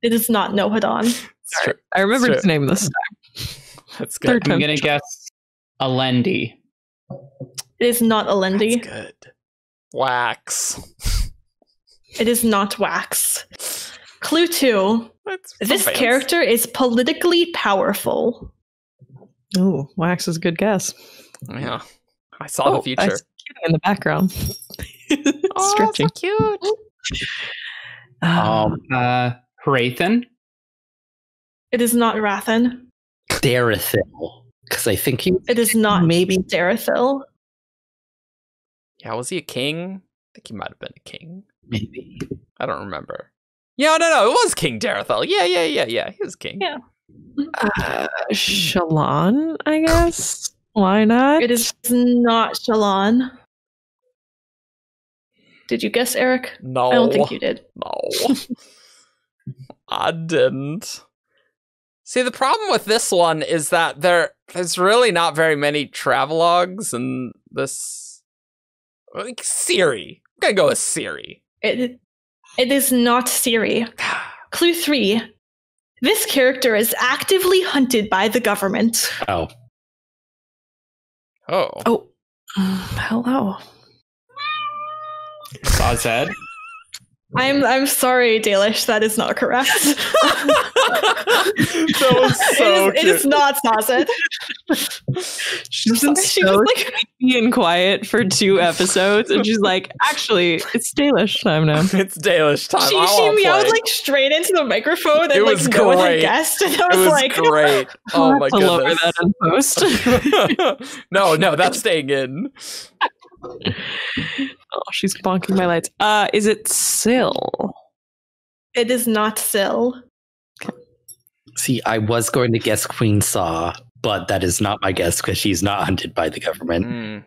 It is not Nohadon. It's true. I remembered It's his true. name this time. That's Third good. I'm time. going to guess Alendi. It is not Alendi. That's good. Wax. It is not Wax. Clue 2. That's This fans. character is politically powerful. Ooh, Wax is a good guess. Yeah. I saw the I future. see you in the background. Stretching. So cute. Hrathen. It is not Rathan. Darethil. Because I think he It is not maybe Darethil. Yeah, was he a king? I think he might have been a king. maybe. I don't remember. Yeah, no, it was King Darethel. Yeah. He was king. Yeah. Shalon, I guess. Why not? It is not Shalon. Did you guess, Eric? No. I don't think you did. No. I didn't. See, the problem with this one is that there's really not very many travelogues in this. Like, Siri. I'm gonna go with Siri. It is not Siri. Clue 3. This character is actively hunted by the government. Oh. Oh. Oh, hello. Sazed. I'm sorry, Dalish, that is not correct. That was so it is not Sazed. She's been She so was like, sleepy and quiet for 2 episodes, and she's like, actually, it's Dalish time now. It's Dalish time. she I wanna meowed play. like straight into the microphone, It and like was no one had great. guessed. And I It was was like, great. I'll Oh have my to lower goodness. that in post. No, that's staying in. Oh, she's bonking my lights. Is it Syl? it is not Syl. See, I was going to guess Queen Saw, but that is not my guess because she's not hunted by the government. Mm.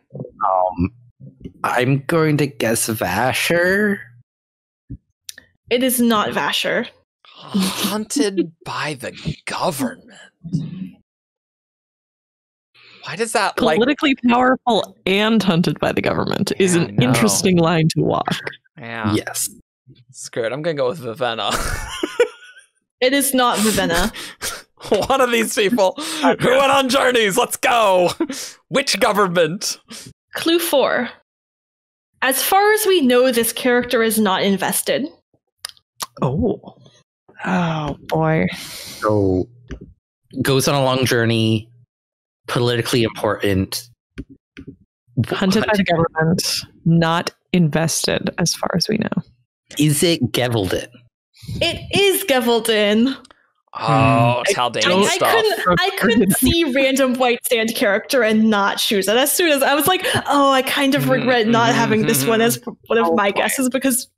I'm going to guess Vasher. It is not Vasher. Hunted by the government. Why does that like? Politically powerful and hunted by the government is Yeah, an I know. interesting line to walk. Yeah. Yes. Screw it. I'm gonna go with Vivenna. It is not Vivenna. One of these people who went on journeys. Let's go. Which government? Clue 4. As far as we know, this character is not invested. Oh boy. So goes on a long journey, politically important. Hunted by the government, not invested as far as we know. Is it Gevelden? It is Gevelden. Oh, it's Haldane stuff. I couldn't see random white sand character and not choose it. As soon as I was like, oh, I kind of regret not having this one as one of my guesses because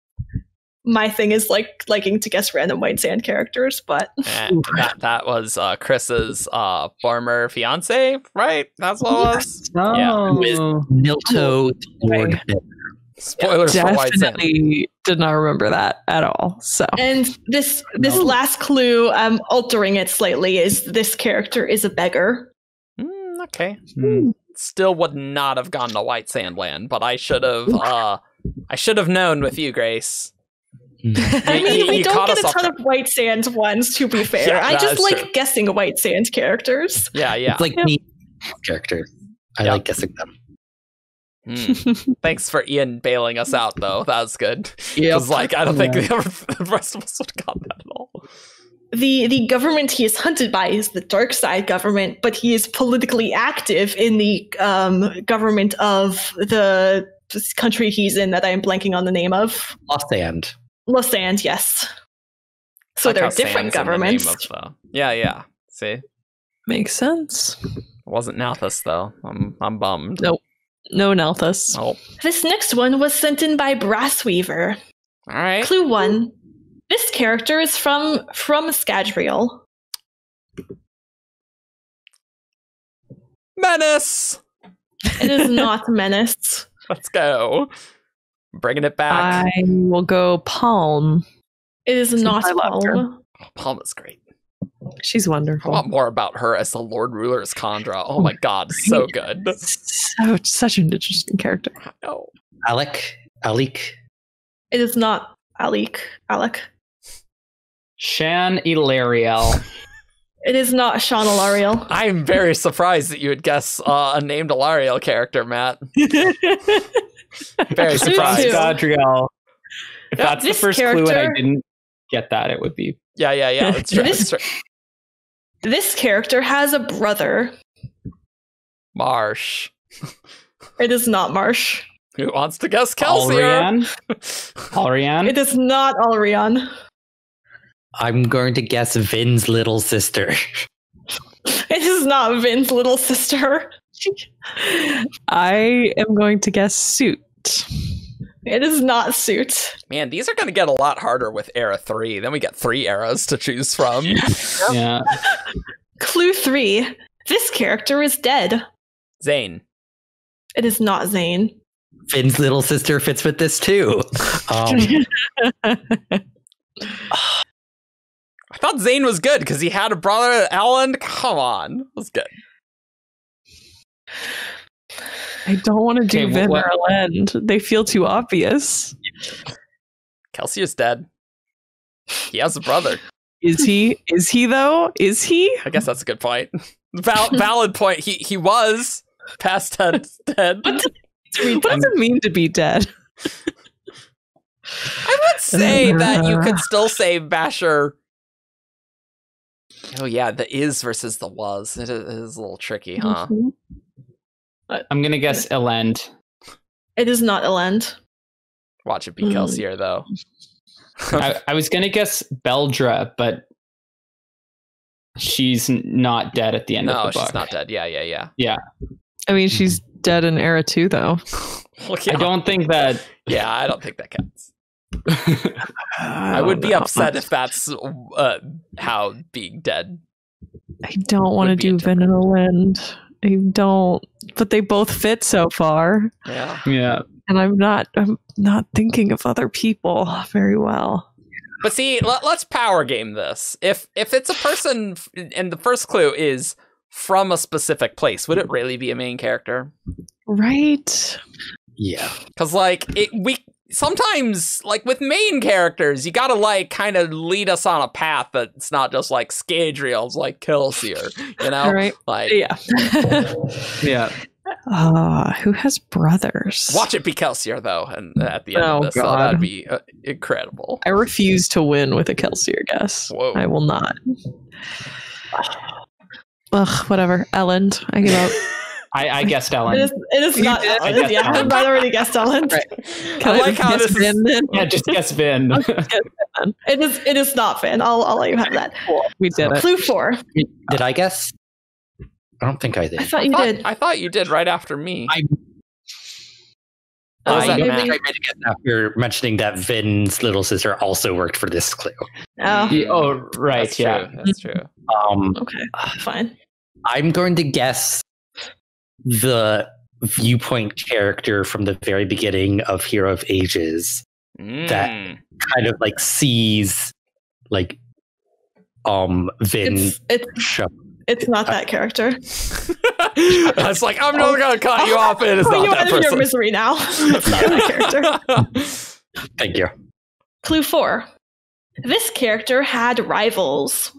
my thing is like liking to guess random white sand characters, but And that was Chris's former fiance, right? That's what it was. Yeah. With Nilto Lord. Spoilers for White Sand. Definitely did not remember that at all. So and this last clue, I'm altering it slightly, is this character is a beggar. Okay. Still would not have gone to White Sand Land, but I should have known with you, Grace. I mean, we you don't caught get us a off ton guard. of white sand ones, to be fair. Yeah, I that just is like true. guessing white sand characters. Yeah. It's like me character. I Yep. like guessing them. Thanks for Ian bailing us out, though. That was good. Yep. Because, like, I don't think the rest of us would have got that at all. The government he is hunted by is the dark side government, but he is politically active in the government of the country he's in that I am blanking on the name of. Lost Sand. Los Angeles, yes. So Like they're how different Sam's in the name governments. of yeah. See? It makes sense. wasn't Nalthus, though. I'm bummed. Nope. No Nalthus. Oh, This next one was sent in by Brassweaver. all right. Clue 1. This character is from Scadrial. Menace! It is not Menace. Let's go. Bringing it back. I will go Palm. It is not I loved her. Palm. Palm is great. She's I wonderful. want more about her as the Lord Ruler's Khandra. Oh my god, so good. Such an interesting character. No. Alyx. It is not Alyx. Shan Ilariel. It is not Sean Alariel. I'm very surprised that you would guess a named Alariel character, Matt. Very surprised. too. Gadriel. If Yeah, that's the this first clue and I character- didn't get that, it would be. Yeah. That's true. This- That's true. This character has a brother. Marsh. It is not Marsh. Who wants to guess Kelsier? Alrian. It is not Alrion. I'm going to guess Vin's little sister. It is not Vin's little sister. I am going to guess Suit. It is not Suit. Man, these are going to get a lot harder with Era 3. Then we get 3 eras to choose from. Yeah. Clue 3. This character is dead. Zane. It is not Zane. Finn's little sister fits with this too. I thought Zane was good because he had a brother, Alan. Come on. That was good. I don't want to do Okay, Vin what- or Lend. They feel too obvious. Kelsey is dead. He has a brother. Is he? Is he though? Is he? I guess that's a good point. Valid point. He was past tense dead. What does it mean to be dead? I would say that you could still say Basher. Oh yeah, the is versus the was. It is a little tricky, huh? I'm going to guess Elend. It is not Elend. Watch it be Kelsier though. I was going to guess Beldra, but she's not dead at the end of No, the book. she's not dead. Yeah. Yeah. I mean, she's dead in Era 2, though. Well, yeah. I don't think that... Yeah, I don't think that counts. I would be upset if that's how being dead. I don't want to would be do Vin and Lend. I don't. But they both fit so far. Yeah. Yeah. And I'm not thinking of other people very well. But see, let's power game this. If it's a person, and the first clue is from a specific place, would it really be a main character? Right. Yeah. Because we sometimes, like with main characters, you gotta like kind of lead us on a path that's not just like Scadriel's like Kelsier, you know? Right. Like, Yeah. Yeah. Who has brothers? watch it be Kelsier though, and at the end Oh, of this, so God. that'd be incredible. I refuse to win with a Kelsier guess. Whoa. I will not. Ugh, whatever. Elend. I give up. I guessed Ellen. It is not did? I Elend. guessed Yeah, Elend. I've already guessed Elend. I like how this is. Yeah, just guess Vin. It is not Finn. I'll let you have that. We did it. Clue 4. Did I guess? I don't think I did. I thought you did. I thought you did right after me. I What was that, I Matt? made a guess after mentioning that Vin's little sister also worked for this clue. Oh, Yeah, oh, right. That's Yeah. true. That's true. okay. Fine. I'm going to guess the viewpoint character from the very beginning of Hero of Ages that kind of like sees like Vin show. It's not that character. I was like, I'm not gonna cut you off. It is Put not you that out of your person. misery now. It's not that character. Thank you. Clue 4. This character had rivals.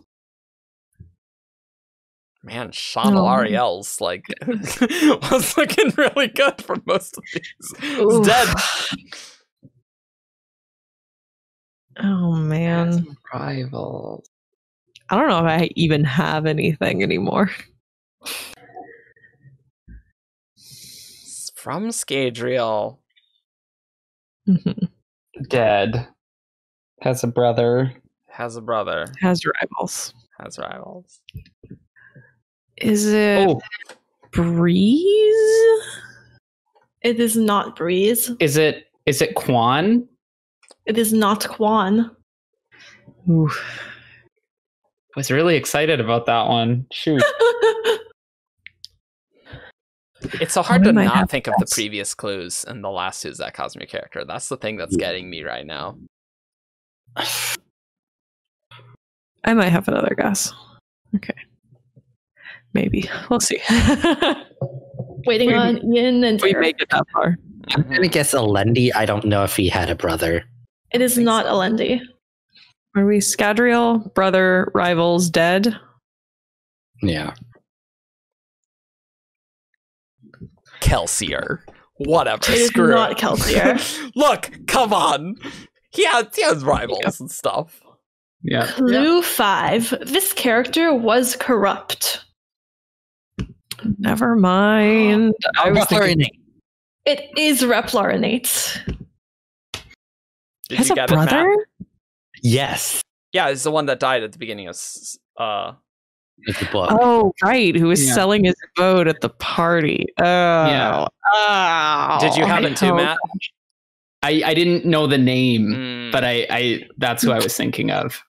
Man, Sean L'Ariel's like was looking really good for most of these. He's dead. Oh man. Rivals. I don't know if I even have anything anymore. From Scadriel. Dead. Has a brother. Has a brother. Has rivals. Has rivals. Is it Oh, Breeze? It is not Breeze. is it Quan? It is not Quan. Ooh. I was really excited about that one. Shoot. It's so hard What to am I not having think of the guess? previous clues and the last who's that Cosmere character. That's the thing that's getting me right now. I might have another guess. Okay. Maybe. We'll see. Waiting on Ian and we Derek. make it that far. I'm going to guess Alendi. I don't know if he had a brother. It is not Alendi. Are we Scadriel, brother, rivals, dead? Yeah. Kelsier. Whatever. It is Screw not it. Kelsier. Look, come on. He has rivals and stuff. Yeah. Clue 5. This character was corrupt. Never mind. I was thinking, It is Replarinates. Did has you a get it, Matt? brother? Yes. Yeah, it's the one that died at the beginning of It's the book. Oh, right. Who was Yeah. selling his boat at the party. Oh. Yeah. Oh. Did you have it too, Oh, Matt? I didn't know the name, but I that's who I was thinking of.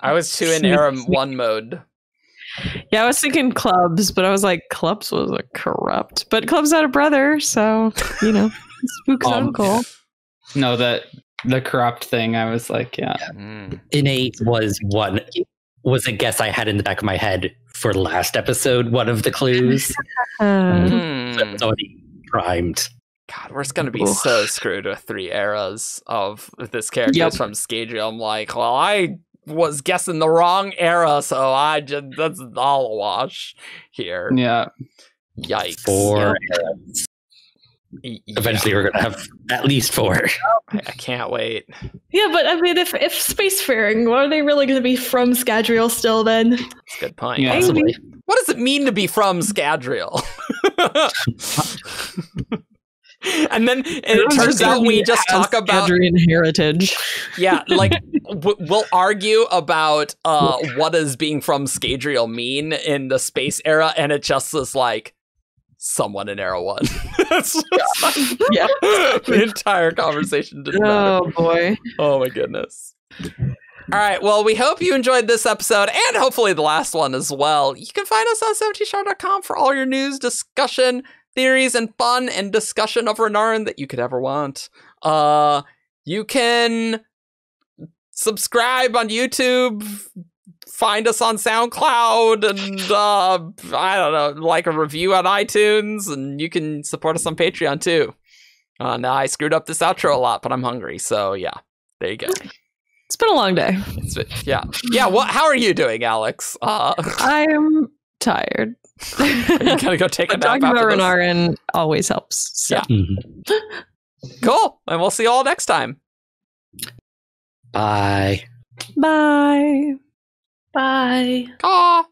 I was too in era 1 mode. Yeah, I was thinking Clubs, but I was like, Clubs was a corrupt. But Clubs had a brother, so, you know, Spook's uncle. No, the corrupt thing, I was like, yeah. Innate was a guess I had in the back of my head for last episode, one of the clues. So it's already primed. God, we're going to be so screwed with 3 eras of this character from Scadrial. I'm like, well, I was guessing the wrong era, so that's all a wash here. Yeah. Yikes. 4 eras. Eventually we're going to have at least 4. I can't wait. Yeah, but I mean, if spacefaring, what are they really going to be from Scadrial still then? That's a good point. Yeah. What does it mean to be from Scadrial? And then it turns out we just talk about Adrian heritage. Yeah, like we'll argue about what does being from Scadrial mean in the space era, and it just is like someone in era 1. That's just Yeah. the entire conversation didn't matter. Oh boy. Oh my goodness. All right, well, we hope you enjoyed this episode and hopefully the last one as well. You can find us on 17shard.com for all your news, discussion, theories, and fun and discussion of Renarin that you could ever want. You can subscribe on YouTube, find us on SoundCloud, and I don't know, like a review on iTunes, and you can support us on Patreon too. Now I screwed up this outro a lot, but I'm hungry, so yeah, there you go. It's been a long day. Yeah. How are you doing, Alyx? I am tired. Are you gonna go take a nap talking after about this? Renarin always helps. So. Yeah. Cool. And we'll see you all next time. Bye. Bye. Bye. Caw.